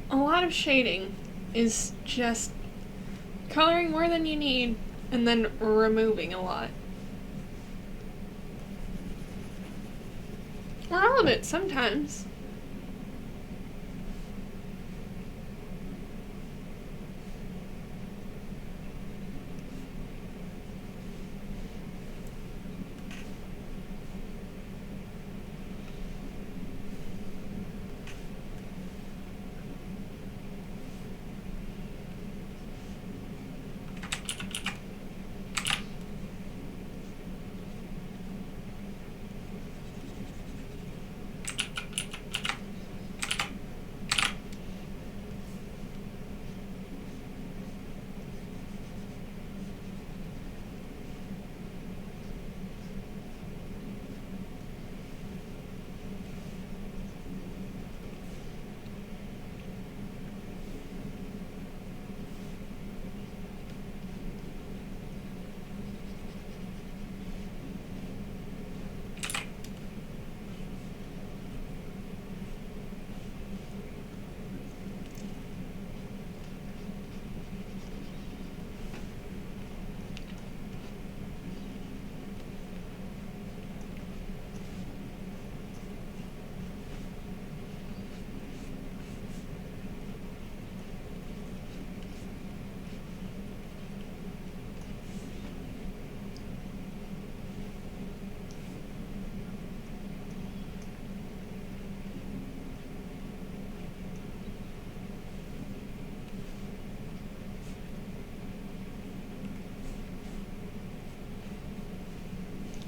A lot of shading is just coloring more than you need and then removing a lot. Or all of it sometimes.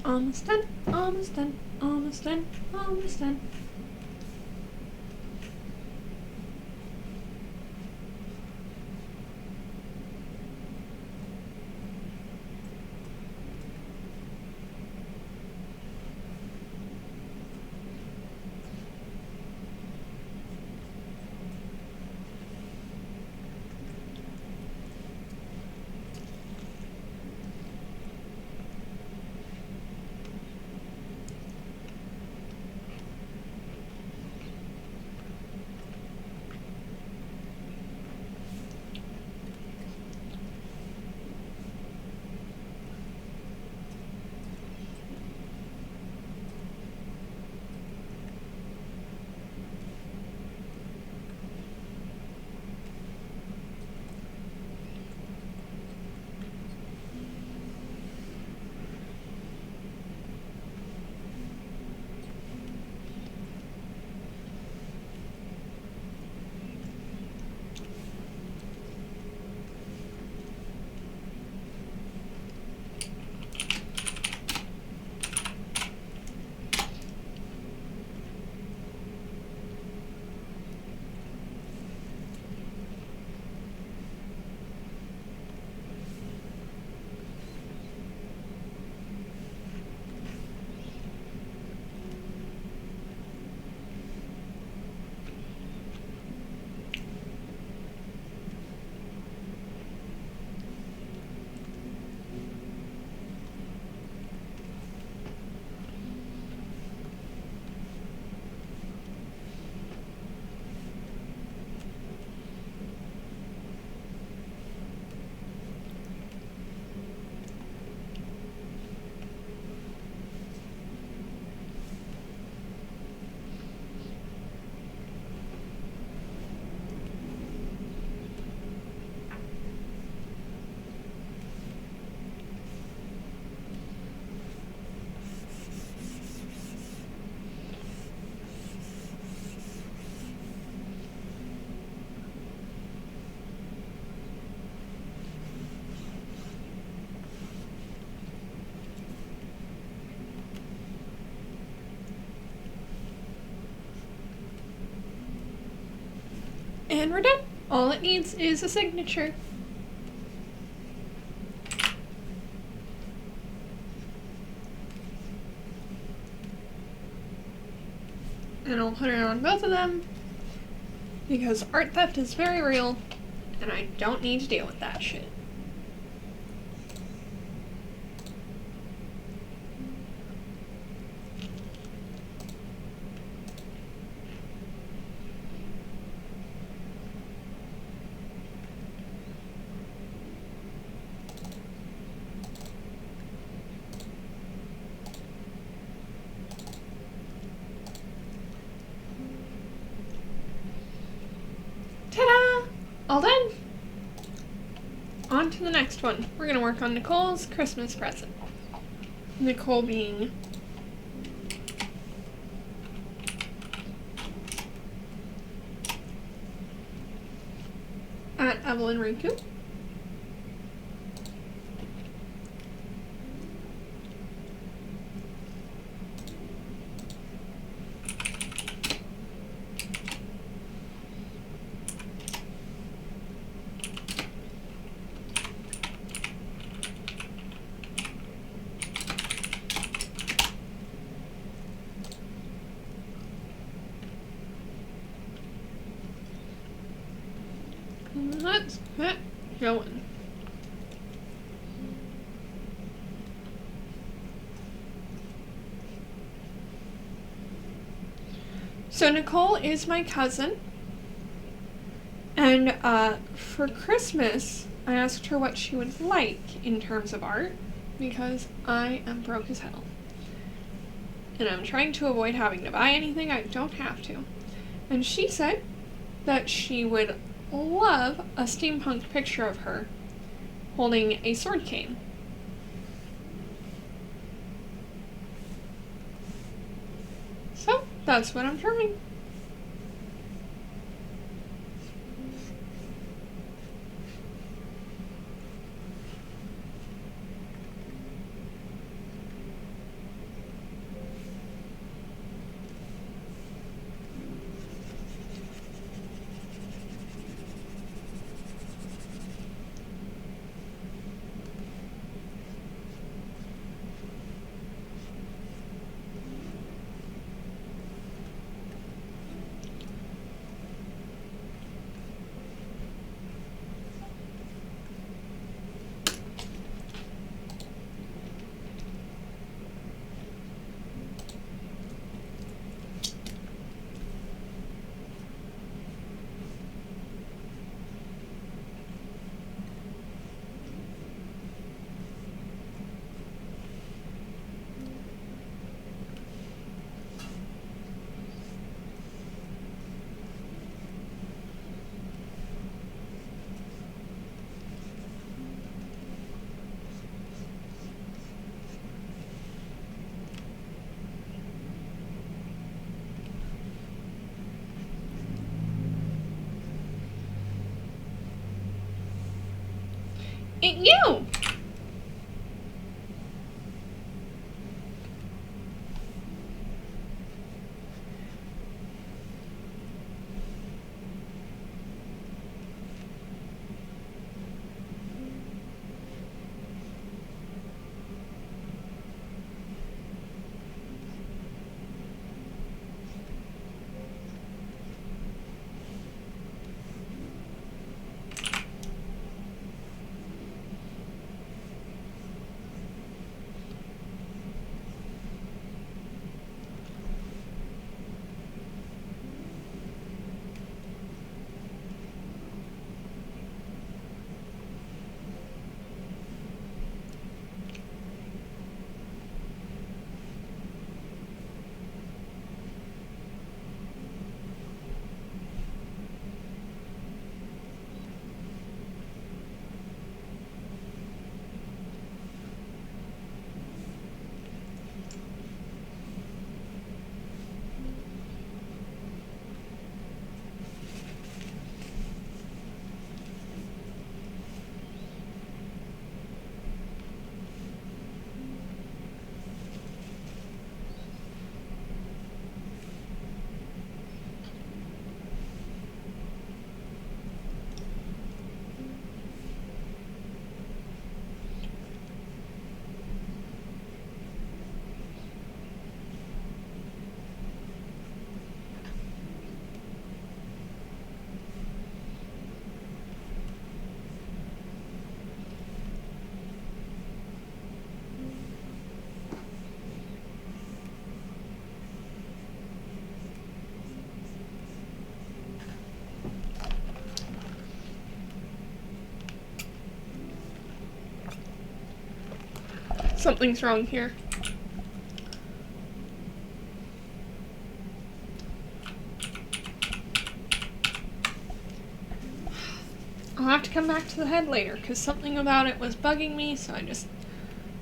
Almost done, almost done, almost done, almost done. And we're done. All it needs is a signature. And I'll put it on both of them because art theft is very real and I don't need to deal with that shit. Ta-da! All done! On to the next one. We're gonna work on Nicole's Christmas present. Nicole being at Evelyn Riku. Let's get going. So Nicole is my cousin, and for Christmas I asked her what she would like in terms of art because I am broke as hell. And I'm trying to avoid having to buy anything I don't have to. And she said that she would love a steampunk picture of her holding a sword cane. So that's what I'm drawing. You! Something's wrong here. I'll have to come back to the head later, because something about it was bugging me, so I just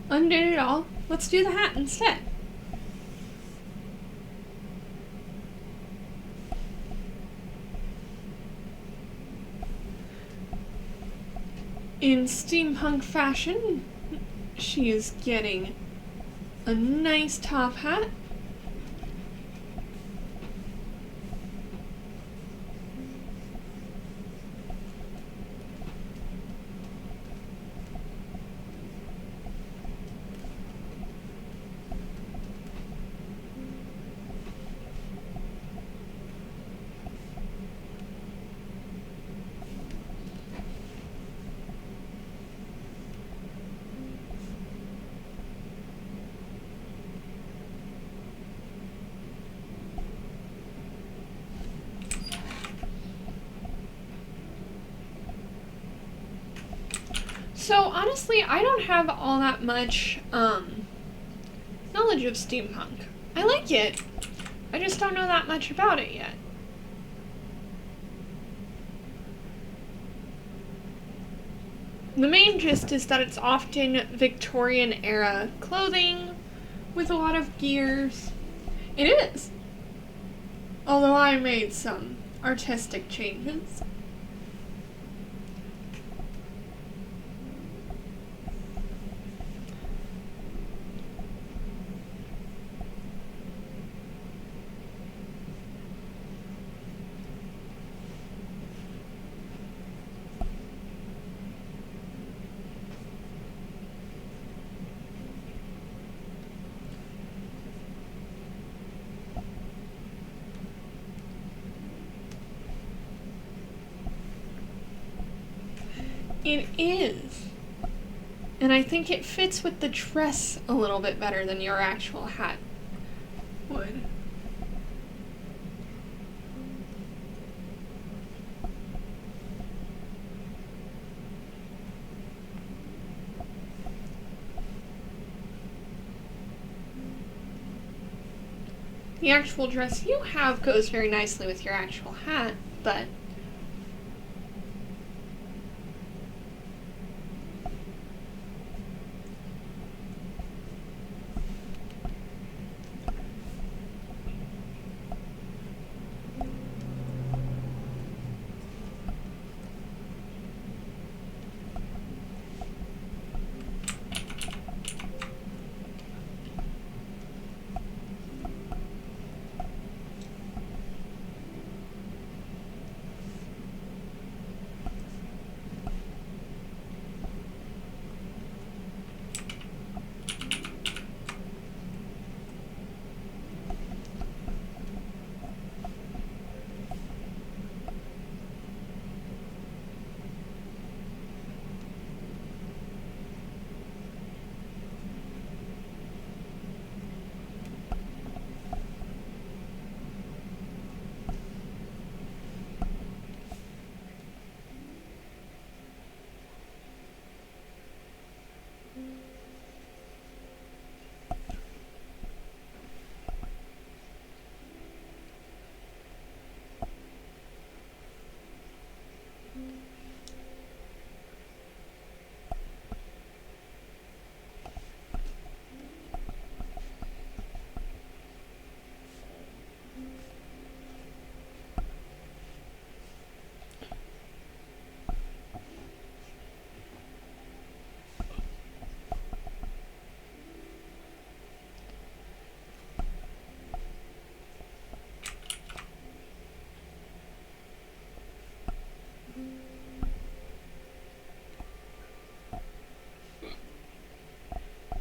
undid it all. Let's do the hat instead. In steampunk fashion, she is getting a nice top hat. So honestly, I don't have all that much knowledge of steampunk. I like it. I just don't know that much about it yet. The main gist is that it's often Victorian era clothing with a lot of gears. It is. Although I made some artistic changes. It is. And I think it fits with the dress a little bit better than your actual hat would. The actual dress you have goes very nicely with your actual hat, but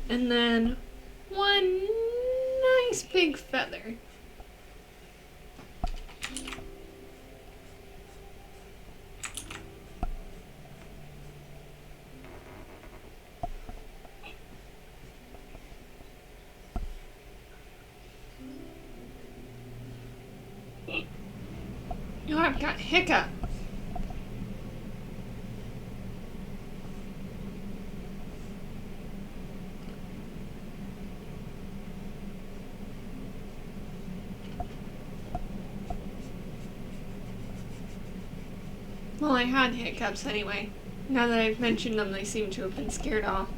and then one nice big feather. Oh, I've got hiccup. Well, I had hiccups anyway. Now that I've mentioned them, they seem to have been scared off.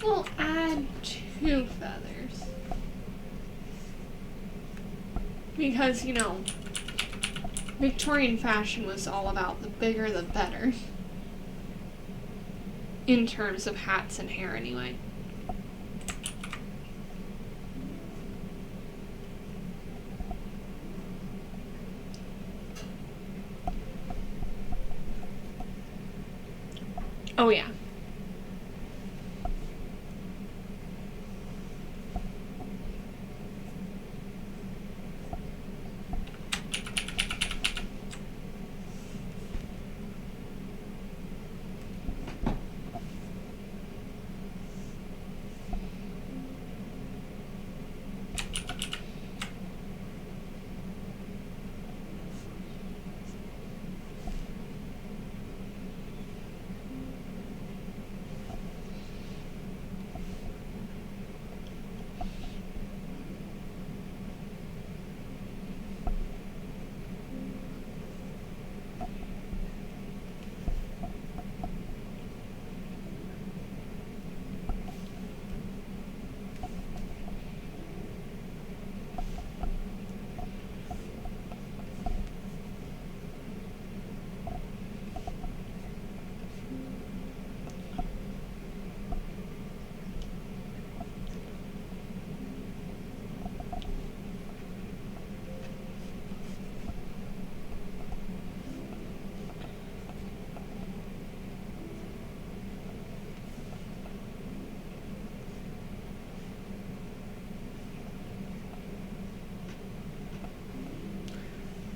We'll add 2 feathers. Because, you know, Victorian fashion was all about the bigger the better. In terms of hats and hair, anyway. Oh, yeah.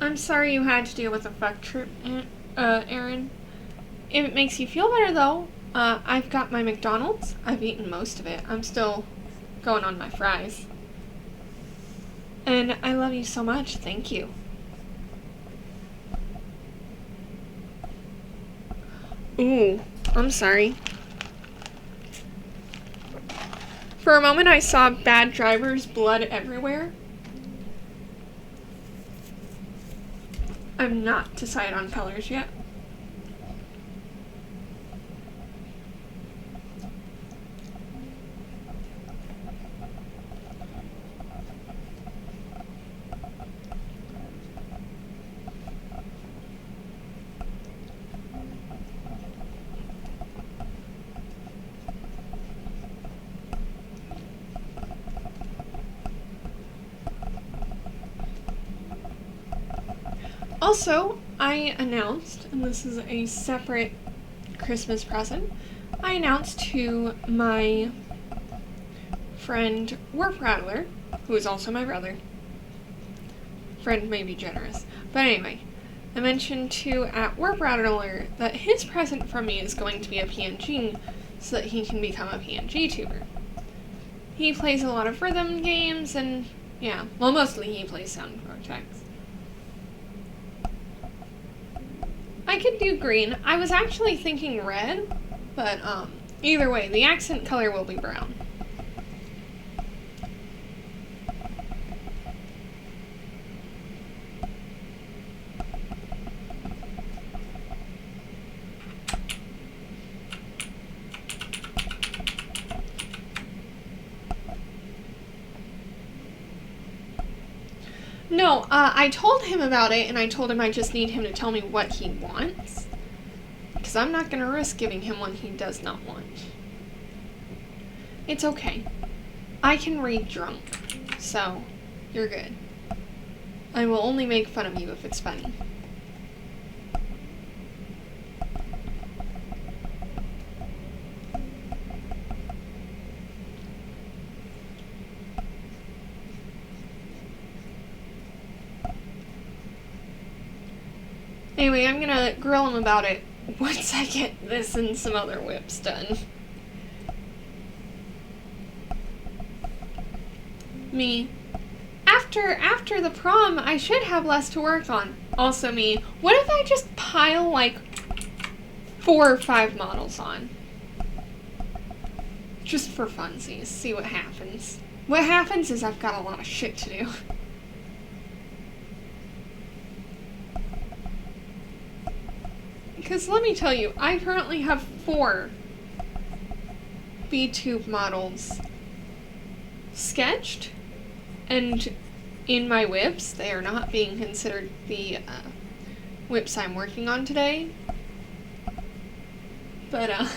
I'm sorry you had to deal with a fuck trip, Aaron. If it makes you feel better, though, I've got my McDonald's. I've eaten most of it. I'm still going on my fries. And I love you so much. Thank you. Ooh, I'm sorry. For a moment, I saw bad drivers, blood everywhere. I'm not decided on colors yet. Also, I announced, and this is a separate Christmas present, I announced to my friend Warp Rattler, who is also my brother. Friend may be generous. But anyway, I mentioned at Warp Rattler that his present from me is going to be a PNG so that he can become a PNG tuber. He plays a lot of rhythm games and, yeah, well, mostly he plays Sound Cortex. I could do green. I was actually thinking red, but either way, the accent color will be brown. No, I told him about it, and I told him I just need him to tell me what he wants. Because I'm not going to risk giving him one he does not want. It's okay. I can read drunk, so you're good. I will only make fun of you if it's funny. Anyway, I'm gonna grill him about it once I get this and some other whips done. Me. After the prom, I should have less to work on. Also me. What if I just pile like 4 or 5 models on? Just for funsies. See what happens. What happens is I've got a lot of shit to do. Because let me tell you, I currently have 4 B-tube models sketched, and in my whips, they are not being considered the whips I'm working on today. But,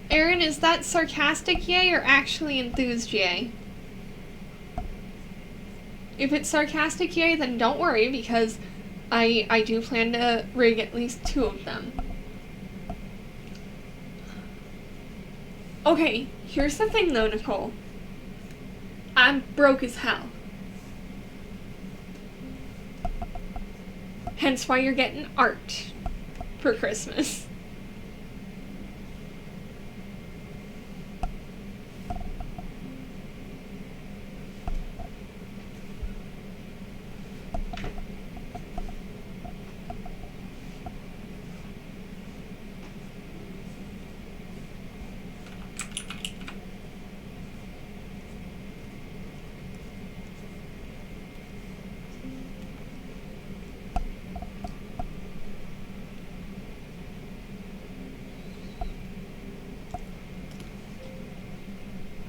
Aaron, is that sarcastic yay or actually enthused yay? If it's sarcastic yay, then don't worry, because I do plan to rig at least 2 of them. Okay, here's the thing though, Nicole. I'm broke as hell. Hence why you're getting art for Christmas.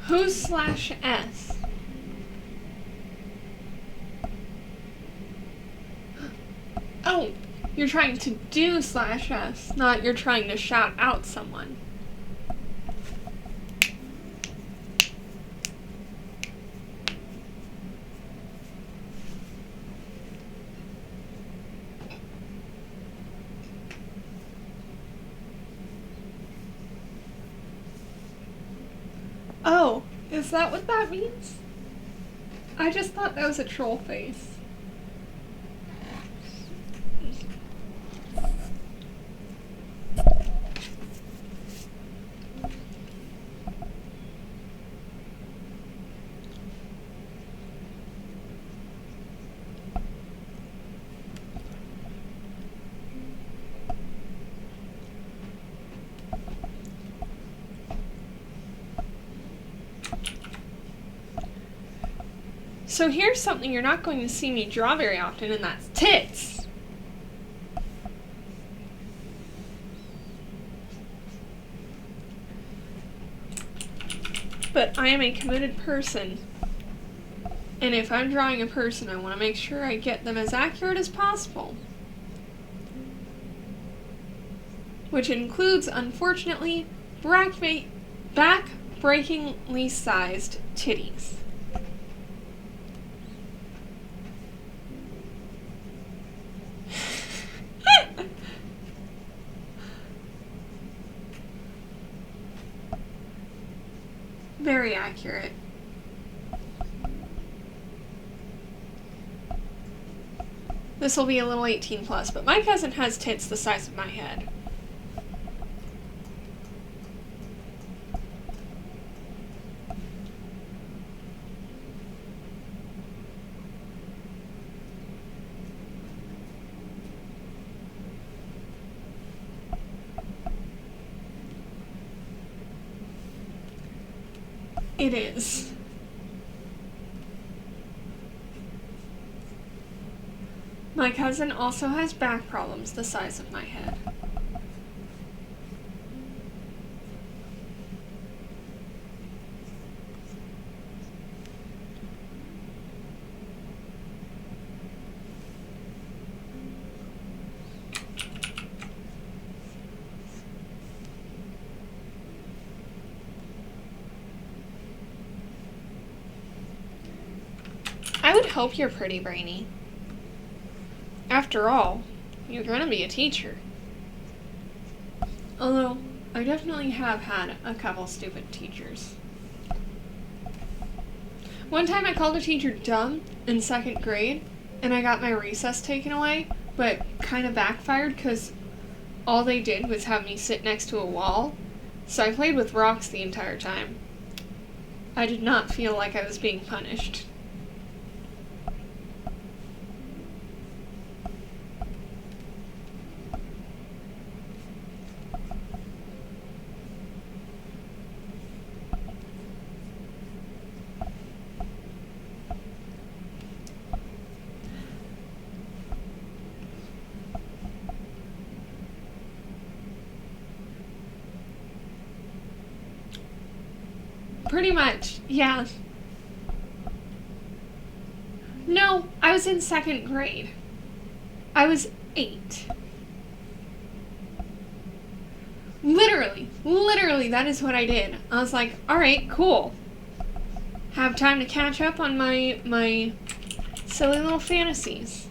Who's /S? Oh, you're trying to do /S, not you're trying to shout out someone. Oh, is that what that means? I just thought that was a troll face. So here's something you're not going to see me draw very often, and that's tits. But I am a committed person, and if I'm drawing a person, I want to make sure I get them as accurate as possible. Which includes, unfortunately, back-breakingly sized titties. Very accurate. This will be a little 18 plus, but my cousin has tits the size of my head. It is. My cousin also has back problems the size of my head. I would hope you're pretty brainy. After all, you're gonna be a teacher. Although, I definitely have had a couple stupid teachers. One time I called a teacher dumb in 2nd grade, and I got my recess taken away, but kind of backfired because all they did was have me sit next to a wall, so I played with rocks the entire time. I did not feel like I was being punished. Pretty much, yeah. No, I was in 2nd grade. I was 8. Literally, that is what I did. I was like, alright, cool. Have time to catch up on my silly little fantasies.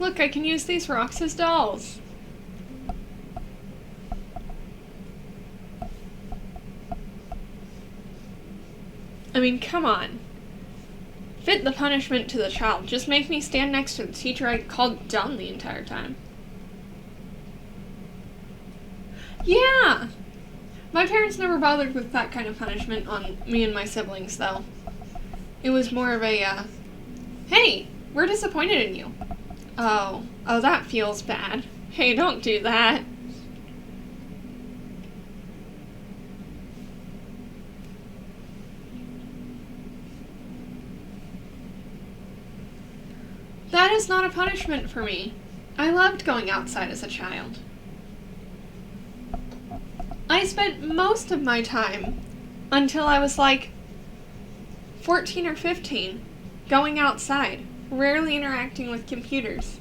Look, I can use these rocks as dolls. I mean, come on. Fit the punishment to the child. Just make me stand next to the teacher I called dumb the entire time. Yeah! My parents never bothered with that kind of punishment on me and my siblings, though. It was more of a, hey, we're disappointed in you. Oh, that feels bad. Hey, don't do that. That is not a punishment for me. I loved going outside as a child. I spent most of my time, until I was like 14 or 15, going outside, rarely interacting with computers.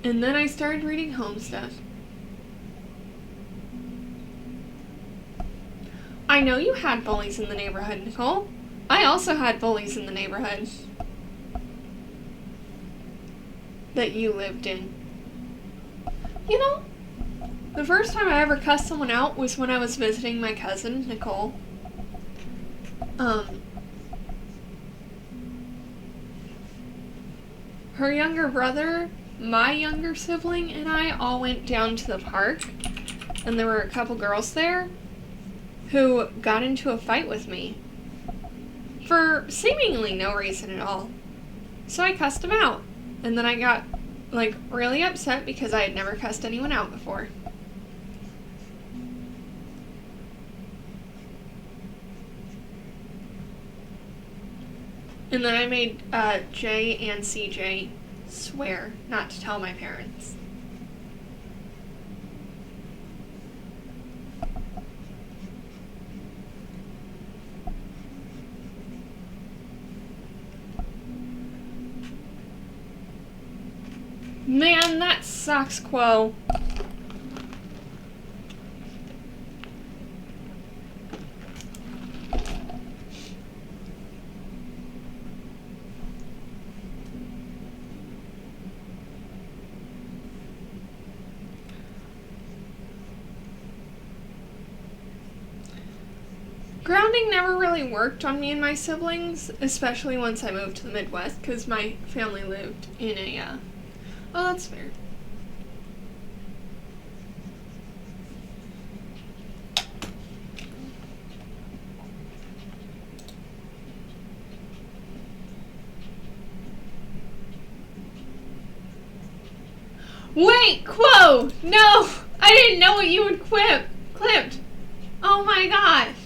And then I started reading home stuff. I know you had bullies in the neighborhood, Nicole. I also had bullies in the neighborhood that you lived in. You know, the first time I ever cussed someone out was when I was visiting my cousin, Nicole. Her younger brother, my younger sibling, and I all went down to the park, and there were a couple girls there who got into a fight with me for seemingly no reason at all. So I cussed them out, and then I got really upset because I had never cussed anyone out before. And then I made Jay and CJ swear not to tell my parents. Man, that sucks, Quo. Grounding never really worked on me and my siblings, especially once I moved to the Midwest, because my family lived in a, oh, that's fair. Wait, Quo! No! I didn't know what you would clipped. Oh my gosh.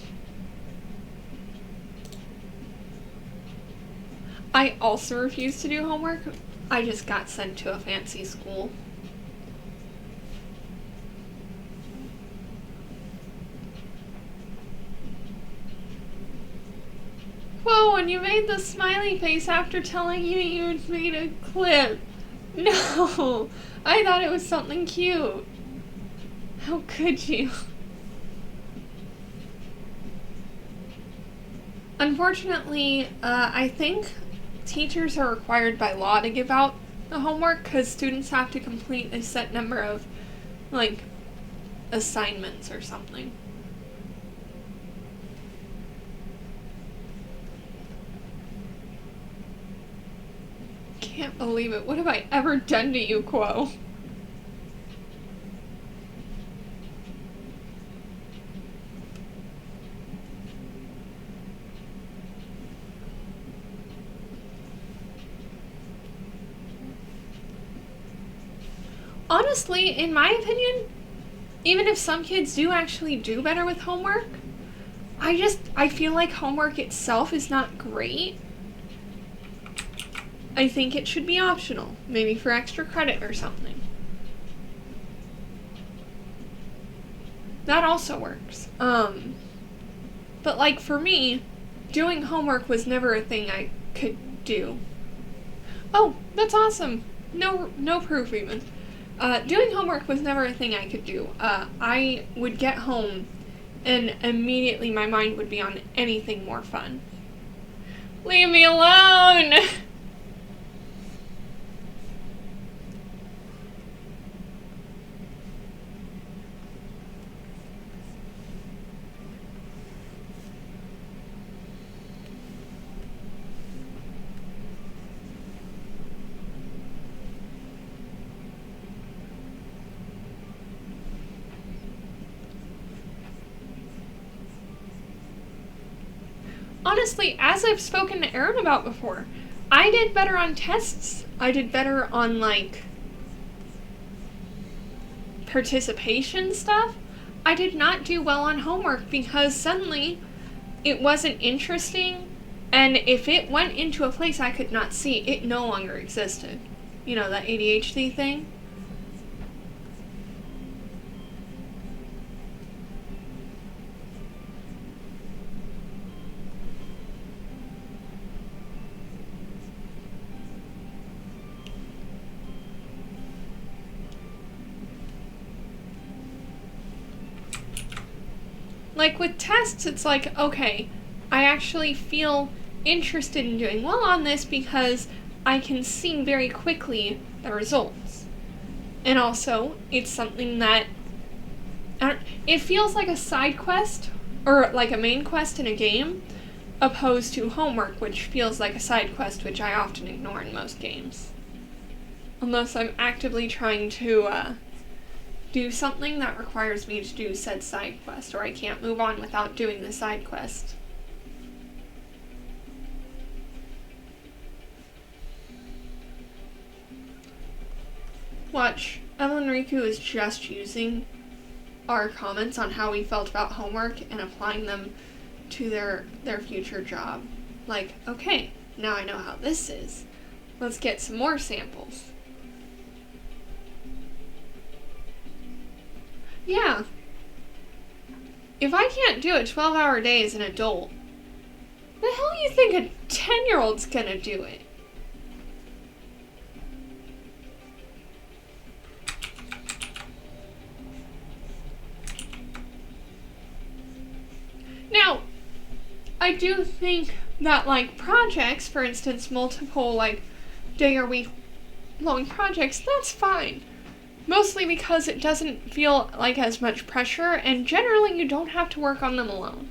I also refused to do homework. I just got sent to a fancy school. Whoa, and you made the smiley face after telling me you'd made a clip. No, I thought it was something cute. How could you? Unfortunately, I think teachers are required by law to give out the homework because students have to complete a set number of, like, assignments or something. Can't believe it. What have I ever done to you, Quo? Honestly, in my opinion, even if some kids do actually do better with homework, I feel like homework itself is not great. I think it should be optional, maybe for extra credit or something. That also works. But like for me, doing homework was never a thing I could do. Oh, that's awesome. No proof even. Doing homework was never a thing I could do. I would get home and immediately my mind would be on anything more fun. Leave me alone! Honestly, as I've spoken to Aaron about before, I did better on tests. I did better on, like, participation stuff. I did not do well on homework because suddenly it wasn't interesting, and if it went into a place I could not see, it no longer existed. You know, that ADHD thing? Like with tests, it's like, okay, I actually feel interested in doing well on this because I can see very quickly the results. And also, it's something that, it feels like a side quest, or like a main quest in a game, opposed to homework, which feels like a side quest, which I often ignore in most games. Unless I'm actively trying to, do something that requires me to do said side quest, or I can't move on without doing the side quest. Watch, Evelyn Riku is just using our comments on how we felt about homework and applying them to their future job. Like, okay, now I know how this is. Let's get some more samples. Yeah. If I can't do a 12-hour day as an adult, the hell you think a 10-year-old's gonna do it? Now, I do think that, like, projects, for instance, multiple, like, day or week long projects, that's fine. Mostly because it doesn't feel like as much pressure, and generally you don't have to work on them alone.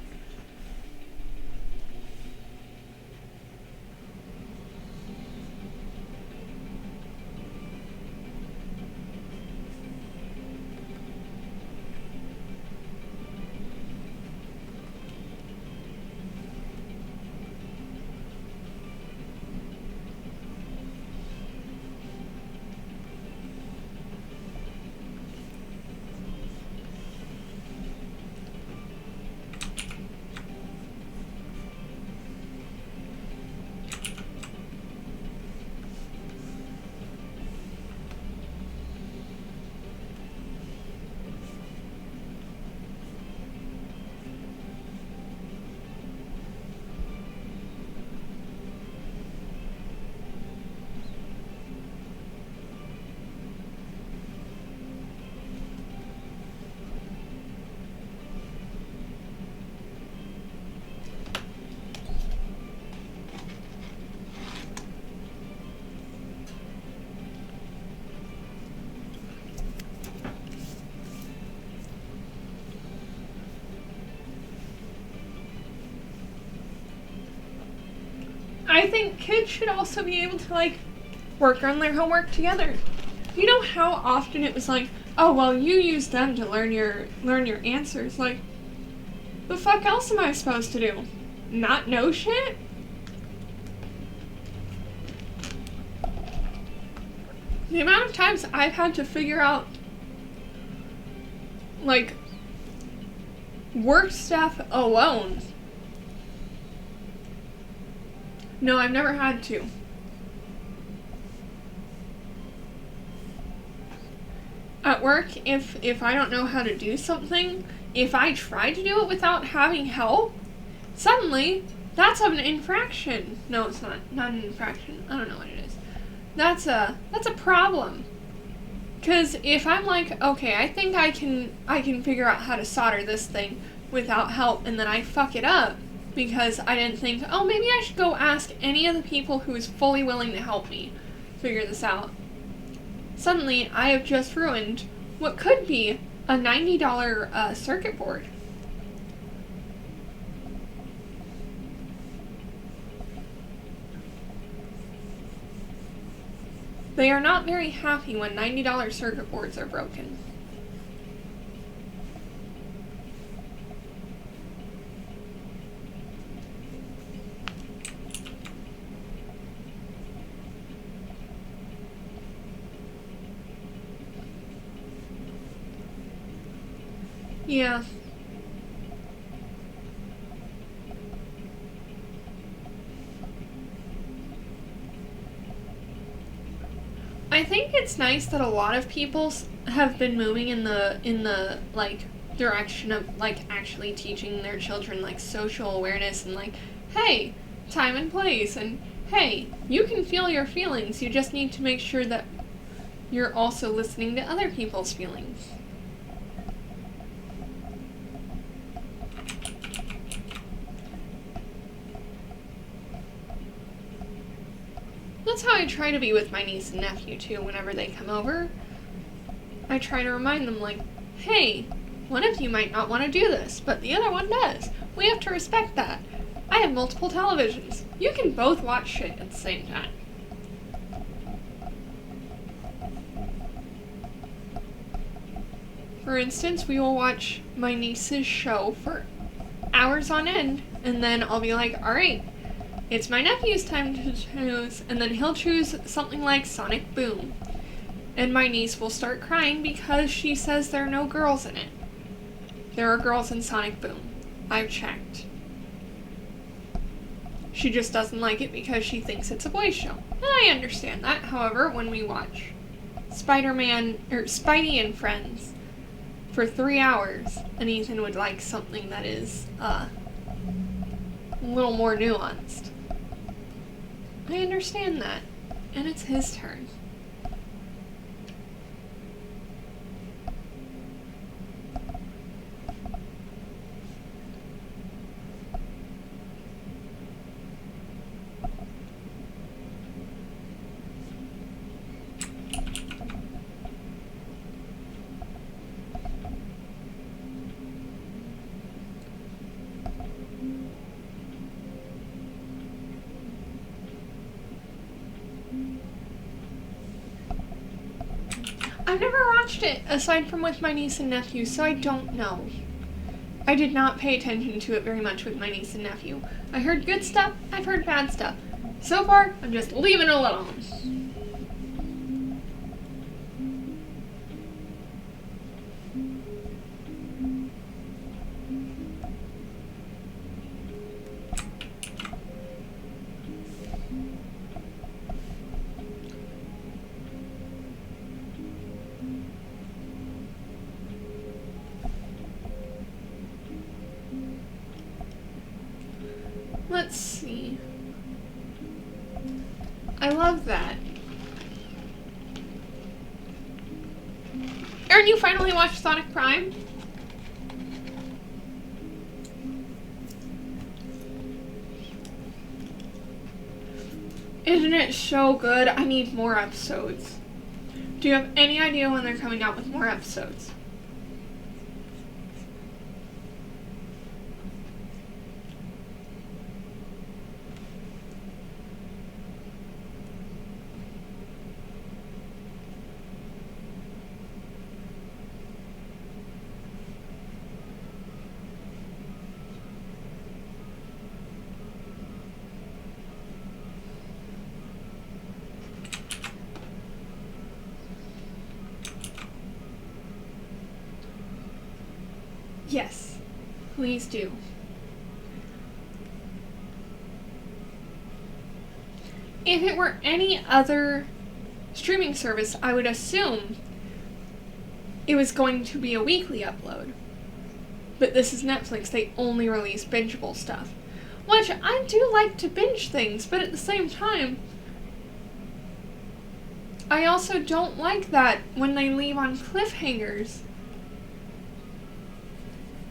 I think kids should also be able to, like, work on their homework together. You know how often it was like, oh, well, you use them to learn your answers. Like, the fuck else am I supposed to do? Not know shit? The amount of times I've had to figure out, like, work stuff alone. No, I've never had to. At work, if I don't know how to do something, if I try to do it without having help, suddenly, that's an infraction. No, it's not. Not an infraction. I don't know what it is. That's a problem. Because if I'm like, okay, I think I can figure out how to solder this thing without help, and then I fuck it up because I didn't think, oh, maybe I should go ask any of the people who is fully willing to help me figure this out. Suddenly, I have just ruined what could be a $90 circuit board. They are not very happy when $90 circuit boards are broken. Yeah. I think it's nice that a lot of people have been moving in the like direction of like actually teaching their children like social awareness and like, hey, time and place, and hey, you can feel your feelings, you just need to make sure that you're also listening to other people's feelings. That's how I try to be with my niece and nephew, too, whenever they come over. I try to remind them, like, hey, one of you might not want to do this, but the other one does. We have to respect that. I have multiple televisions. You can both watch shit at the same time. For instance, we will watch my niece's show for hours on end, and then I'll be like, alright, it's my nephew's time to choose, and then he'll choose something like Sonic Boom. And my niece will start crying because she says there are no girls in it. There are girls in Sonic Boom. I've checked. She just doesn't like it because she thinks it's a boys' show. And I understand that. However, when we watch Spidey and Friends for 3 hours, and Ethan would like something that is a little more nuanced. I understand that, and it's his turn. I've never watched it, aside from with my niece and nephew, so I don't know. I did not pay attention to it very much with my niece and nephew. I heard good stuff, I've heard bad stuff. So far, I'm just leaving it alone. Let's see. I love that. Aaron, you finally watched Sonic Prime? Isn't it so good? I need more episodes. Do you have any idea when they're coming out with more episodes? Yes, please do. If it were any other streaming service, I would assume it was going to be a weekly upload. But this is Netflix, they only release bingeable stuff. Which, I do like to binge things, but at the same time, I also don't like that when they leave on cliffhangers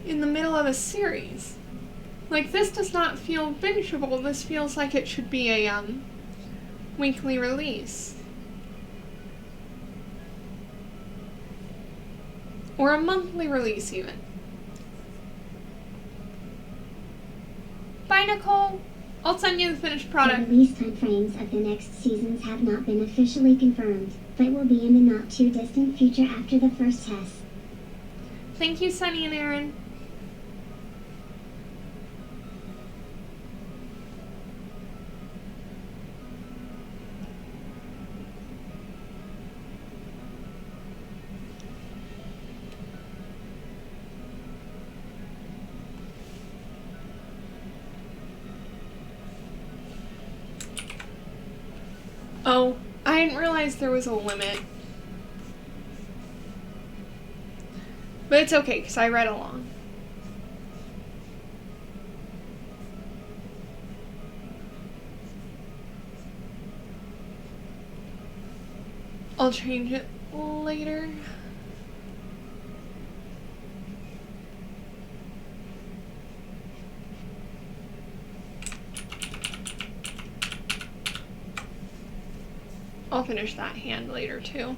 in the middle of a series. Like, this does not feel bingeable, this feels like it should be a, weekly release. Or a monthly release, even. Bye, Nicole. I'll send you the finished product. The release timeframes of the next seasons have not been officially confirmed, but will be in the not-too-distant future after the first test. Thank you, Sunny and Aaron. Oh, I didn't realize there was a limit. But it's okay, because I read along. I'll change it later. I'll finish that hand later, too.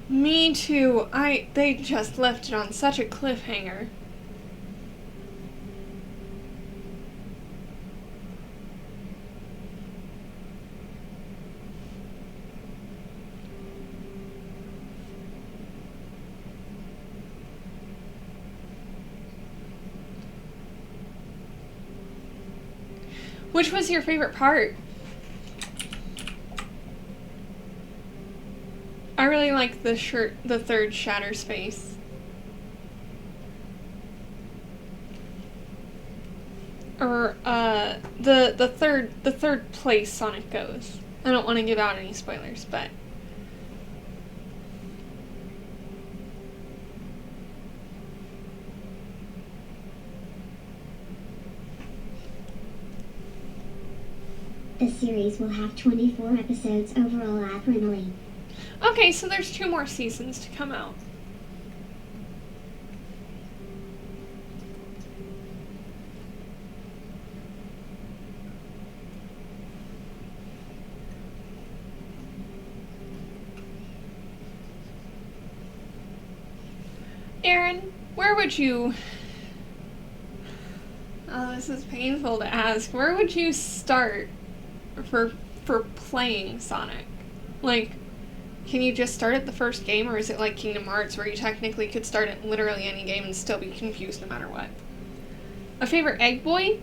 Me too. They just left it on such a cliffhanger. Which was your favorite part? I really like the third Shatter Space. Or the third place Sonic goes. I don't want to give out any spoilers, but The series will have 24 episodes overall annually. okay, so there's 2 more seasons to come out. Aaron, where would you... Oh, this is painful to ask. Where would you start for playing Sonic? Like, can you just start at the first game, or is it like Kingdom Hearts where you technically could start at literally any game and still be confused no matter what? A favorite Egg Boy?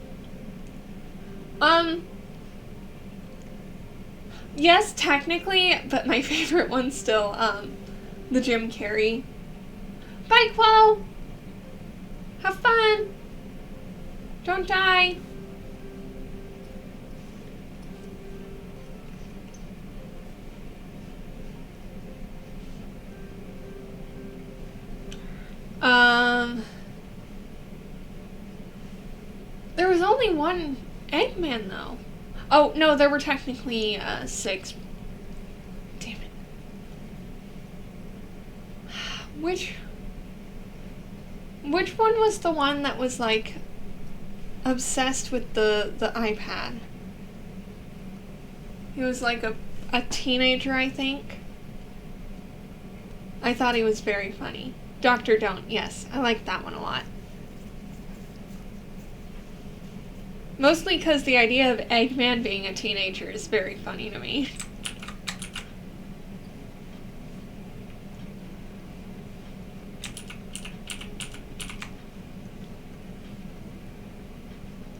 Yes, technically, but my favorite one's still, the Jim Carrey. Bye, Quo! Have fun! Don't die! There was only one Eggman, though. Oh, no, there were technically, 6. Damn it. Which one was the one that was, like, obsessed with the iPad? He was, like, a teenager, I think. I thought he was very funny. Dr. Don't, yes. I like that one a lot. Mostly because the idea of Eggman being a teenager is very funny to me.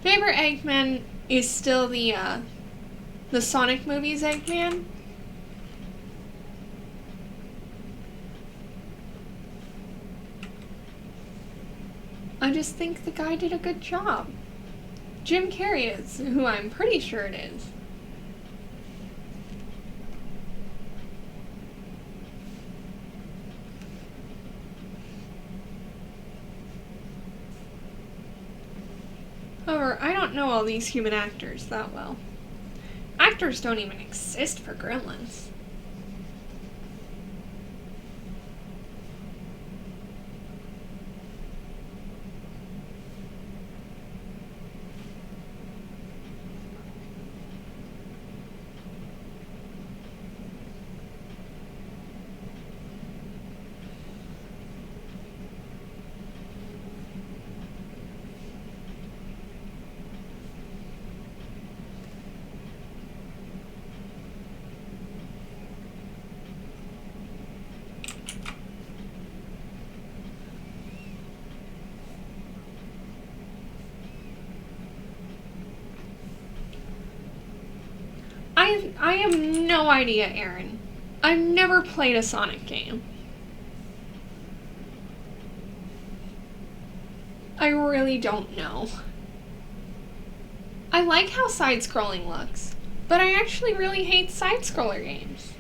Favorite Eggman is still the Sonic movies Eggman. I just think the guy did a good job. Jim Carrey is, who I'm pretty sure it is. However, I don't know all these human actors that well. Actors don't even exist for Gremlins. I have no idea, Aaron. I've never played a Sonic game. I really don't know. I like how side-scrolling looks, but I actually really hate side-scroller games.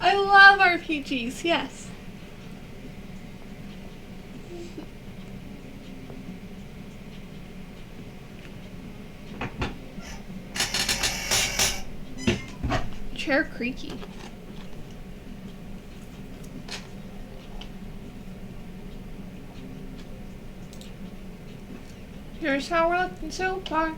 I love RPGs, yes. Chair creaky. Here's how we're looking so far.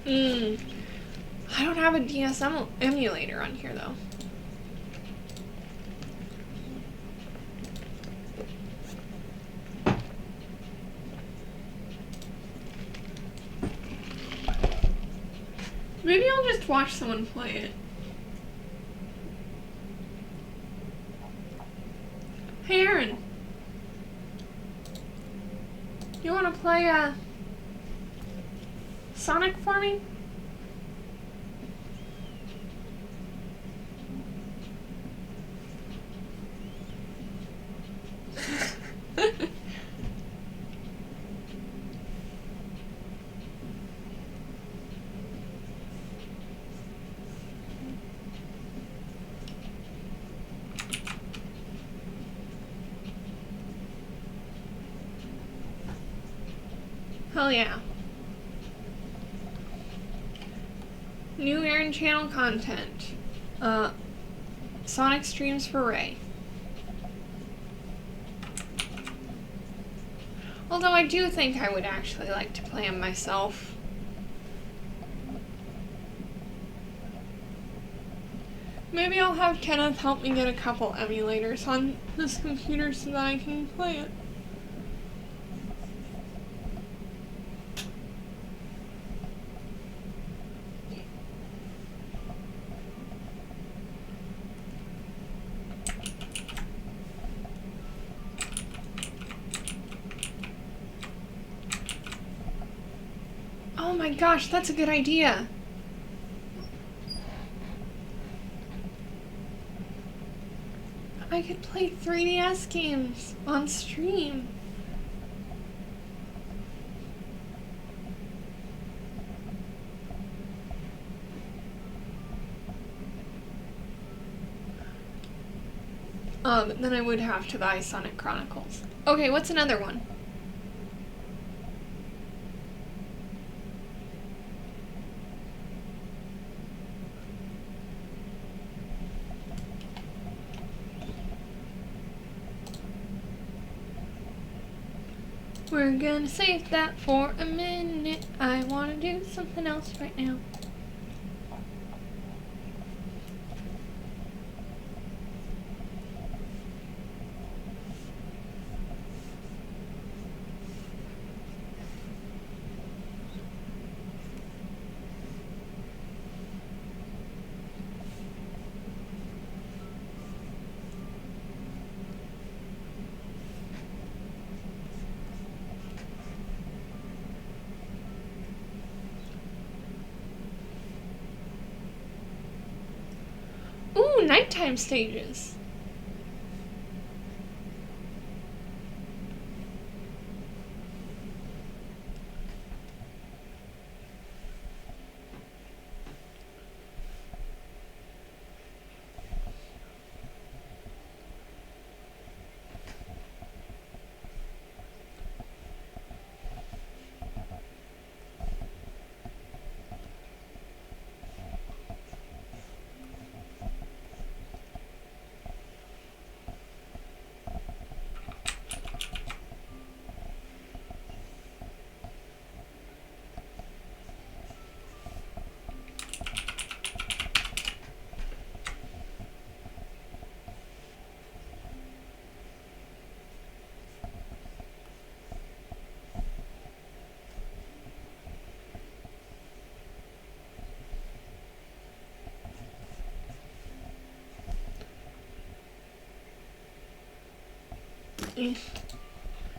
I don't have a DS emulator on here though. Maybe I'll just watch someone play it. Hey Aaron, you want to play Sonic for me? Hell yeah. New Aaron channel content. Sonic streams for Ray. Although I do think I would actually like to play him myself. Maybe I'll have Kenneth help me get a couple emulators on this computer so that I can play it. Oh my gosh, that's a good idea. I could play 3DS games on stream. Then I would have to buy Sonic Chronicles. Okay, what's another one? We're gonna save that for a minute. I wanna do something else right now. nighttime stages.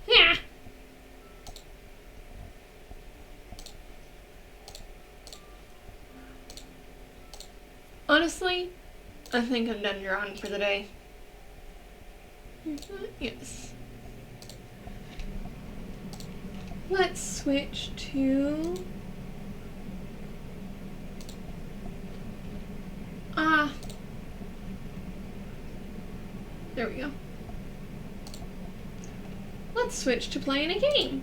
Yeah. Honestly, I think I'm done drawing for the day. Yes. Let's switch to... there we go. Let's switch to playing a game.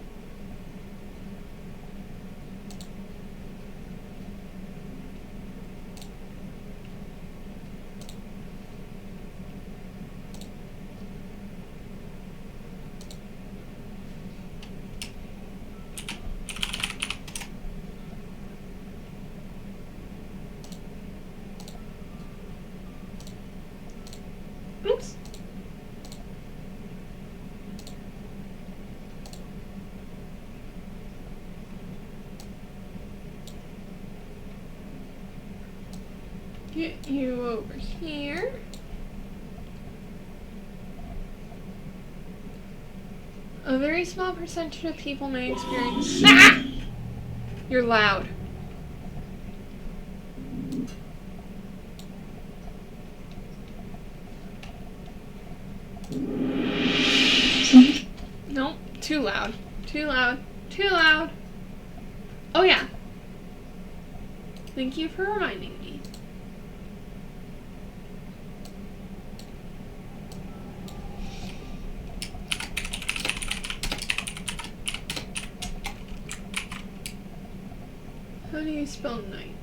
Oops. Get you over here. A very small percentage of people may experience... Ah! You're loud. Nope, too loud. Too loud. Too loud. Oh yeah. Thank you for reminding me. How do you spell night?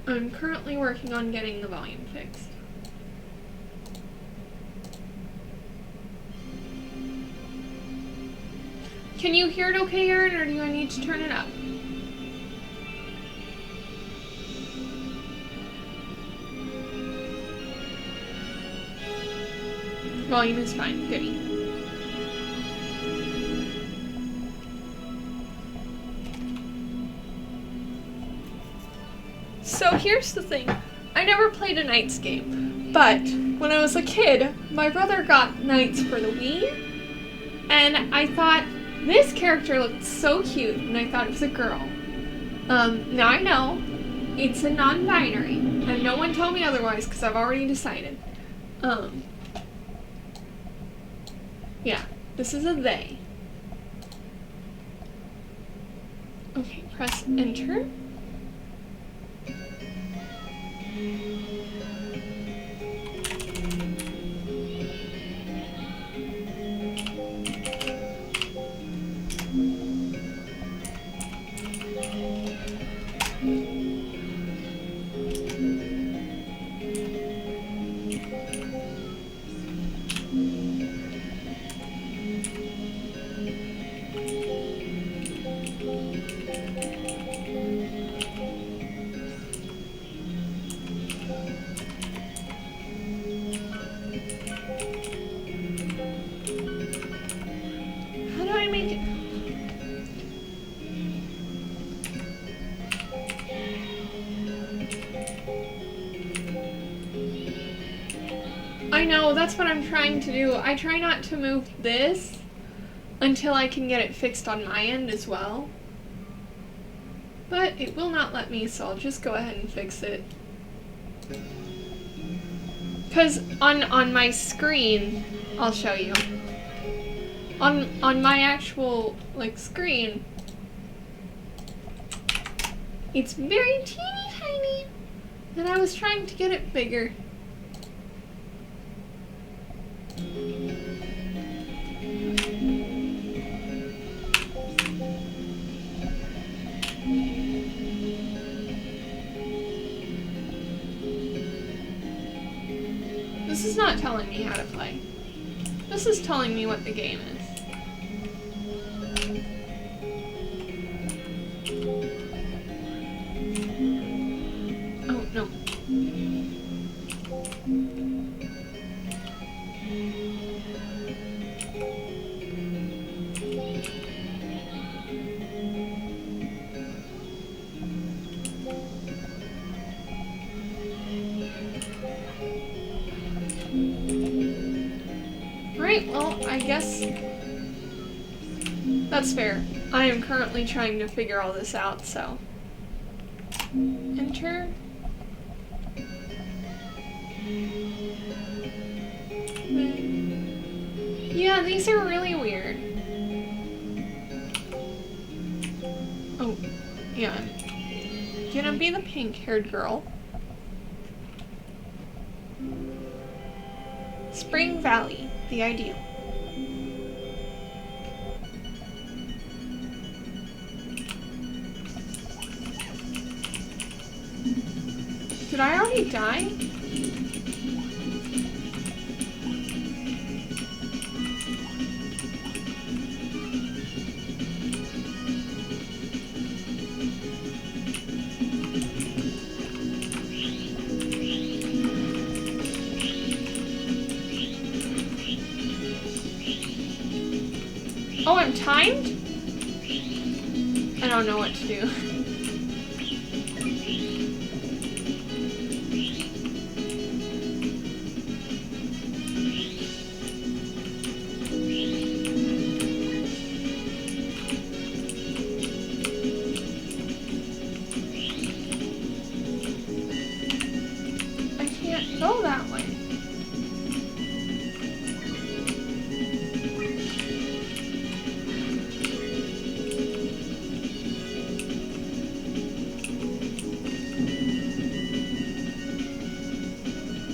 I'm currently working on getting the volume fixed. Can you hear it okay, Aaron, or do I need to turn it up? Volume is fine, goody. So here's the thing, I never played a Knights game, but when I was a kid, my brother got Knights for the Wii, and I thought this character looked so cute, and I thought it was a girl. Now I know it's a non-binary, and no one told me otherwise because I've already decided. Yeah, this is a they. Okay, press enter. I know, that's what I'm trying to do. I try not to move this until I can get it fixed on my end as well. But it will not let me, so I'll just go ahead and fix it. Because on my screen, I'll show you. On my actual, like, screen, it's very teeny tiny, and I was trying to get it bigger. This is not telling me how to play. This is telling me what the game is. Oh, no. Alright, well, I guess that's fair. I am currently trying to figure all this out, so. Enter. Yeah, these are really weird. Oh, yeah. I'm gonna be the pink-haired girl. Spring Valley, the ideal. Did I already die? Oh, I'm timed? I don't know what to do. I can't go that way.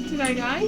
Did I die?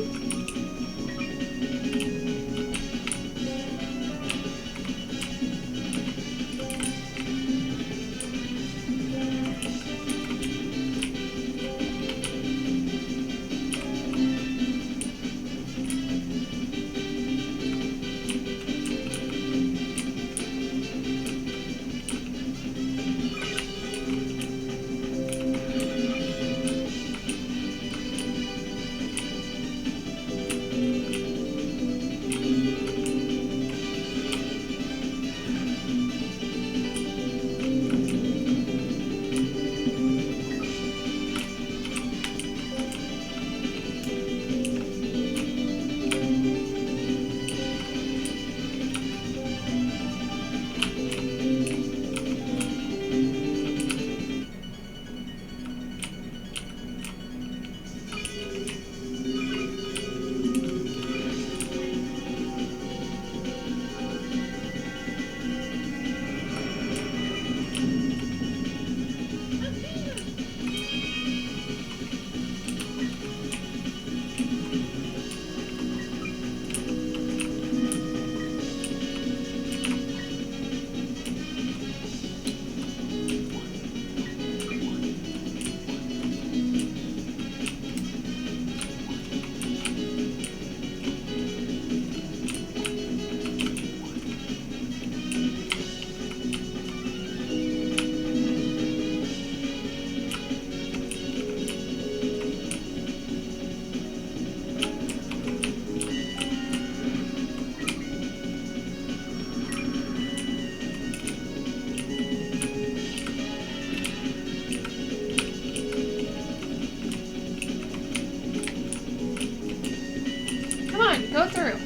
go through.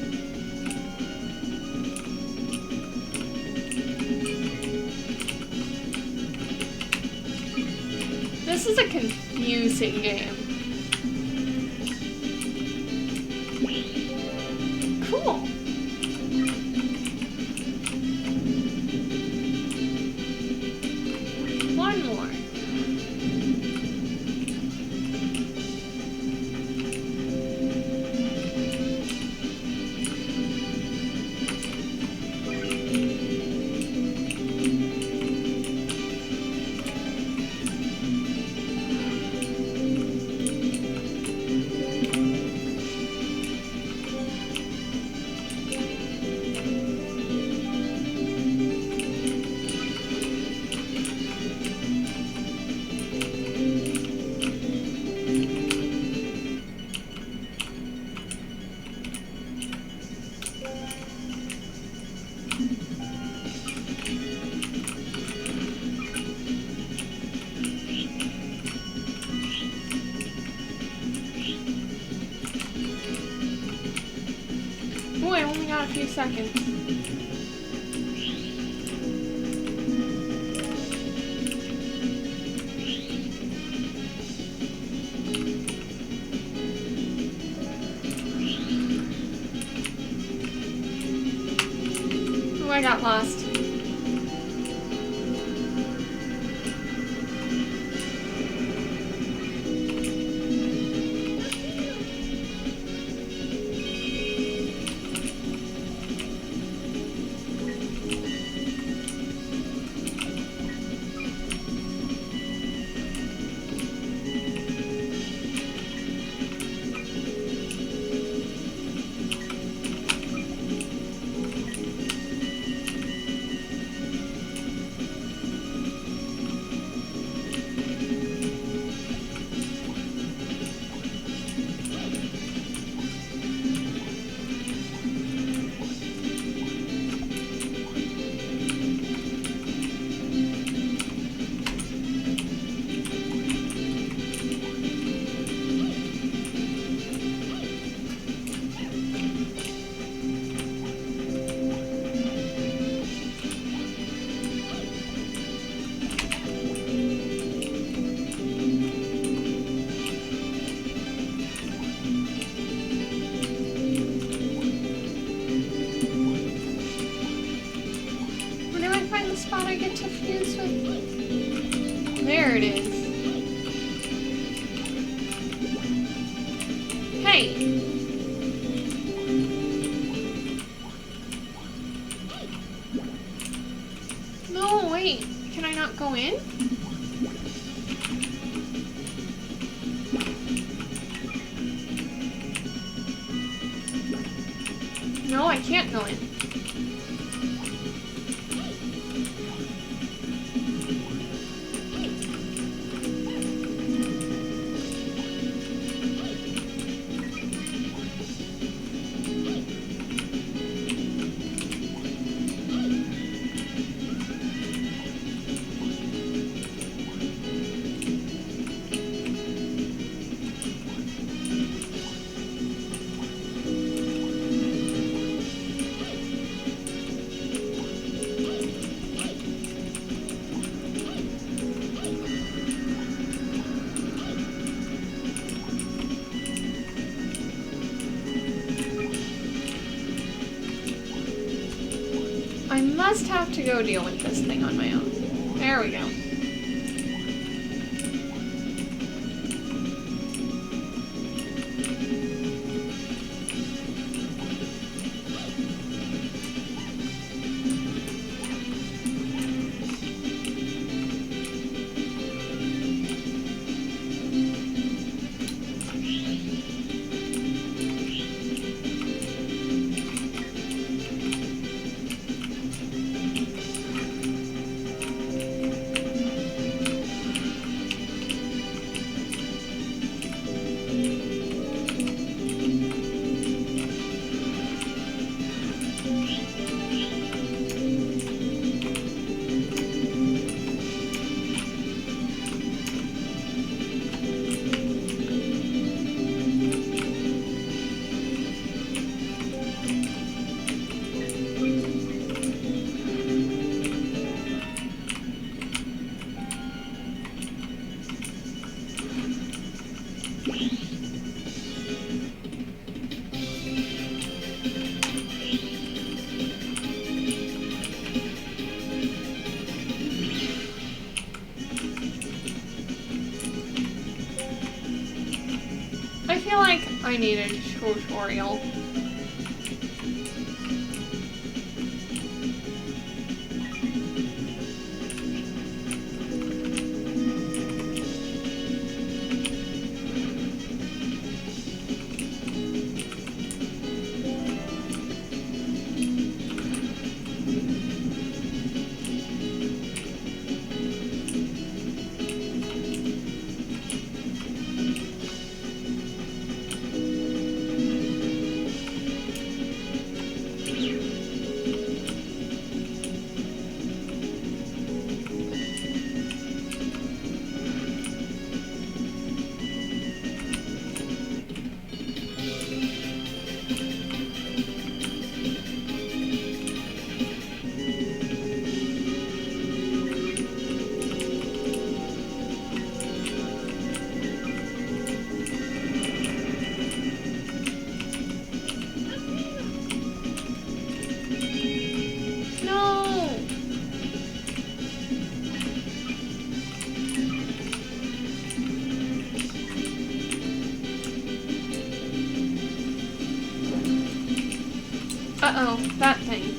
This is a confusing game. Cool. One more. Oh, I only got a few seconds. Oh, I got lost. Spot I get to fuse with. There it is. Hey! No, wait. Can I not go in? No, I can't go in. I must have to go deal with this thing on my own. There we go. I feel like I need a tutorial. Uh-oh, that thing.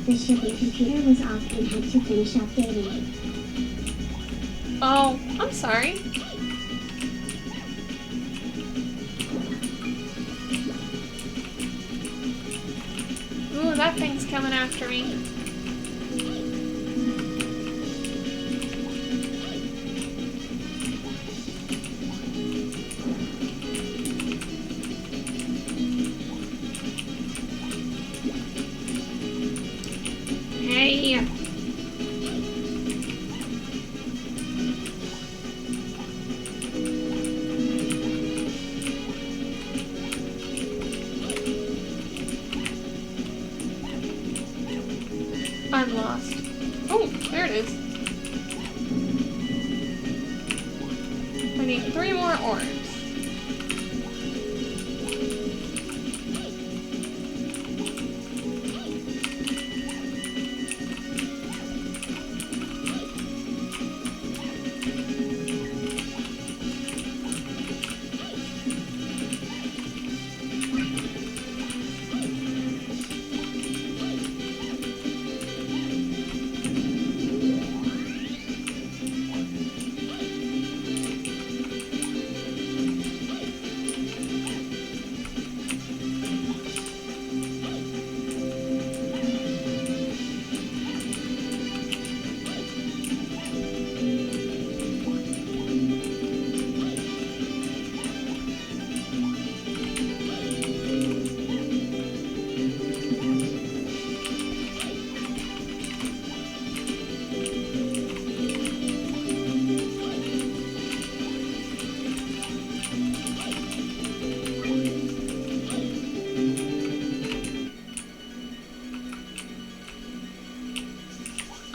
The shipping computer was off and had to finish updating. Oh, I'm sorry. Ooh, that thing's coming after me. Hey! I'm lost. Oh, there it is. I need 3 more orbs.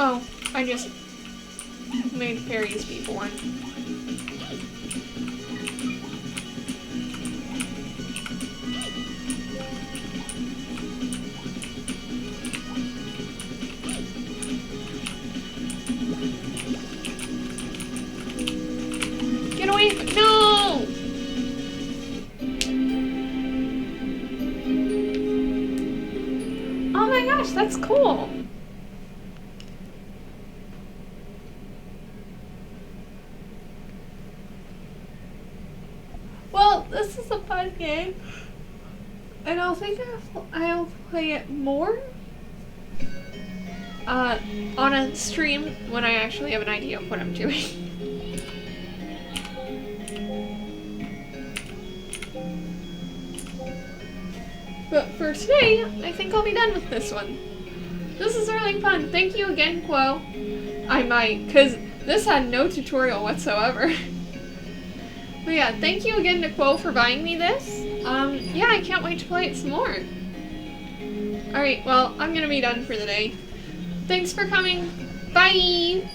Oh, I just made fairies be born. Get away from— no! Oh my gosh, that's cool. Well, this is a fun game, and I'll think I'll play it more on a stream when I actually have an idea of what I'm doing. But for today, I think I'll be done with this one. This is really fun. Thank you again, Quo. I might, because this had no tutorial whatsoever. But yeah, thank you again to Quo for buying me this. Yeah, I can't wait to play it some more. Alright, well, I'm gonna be done for the day. Thanks for coming. Bye!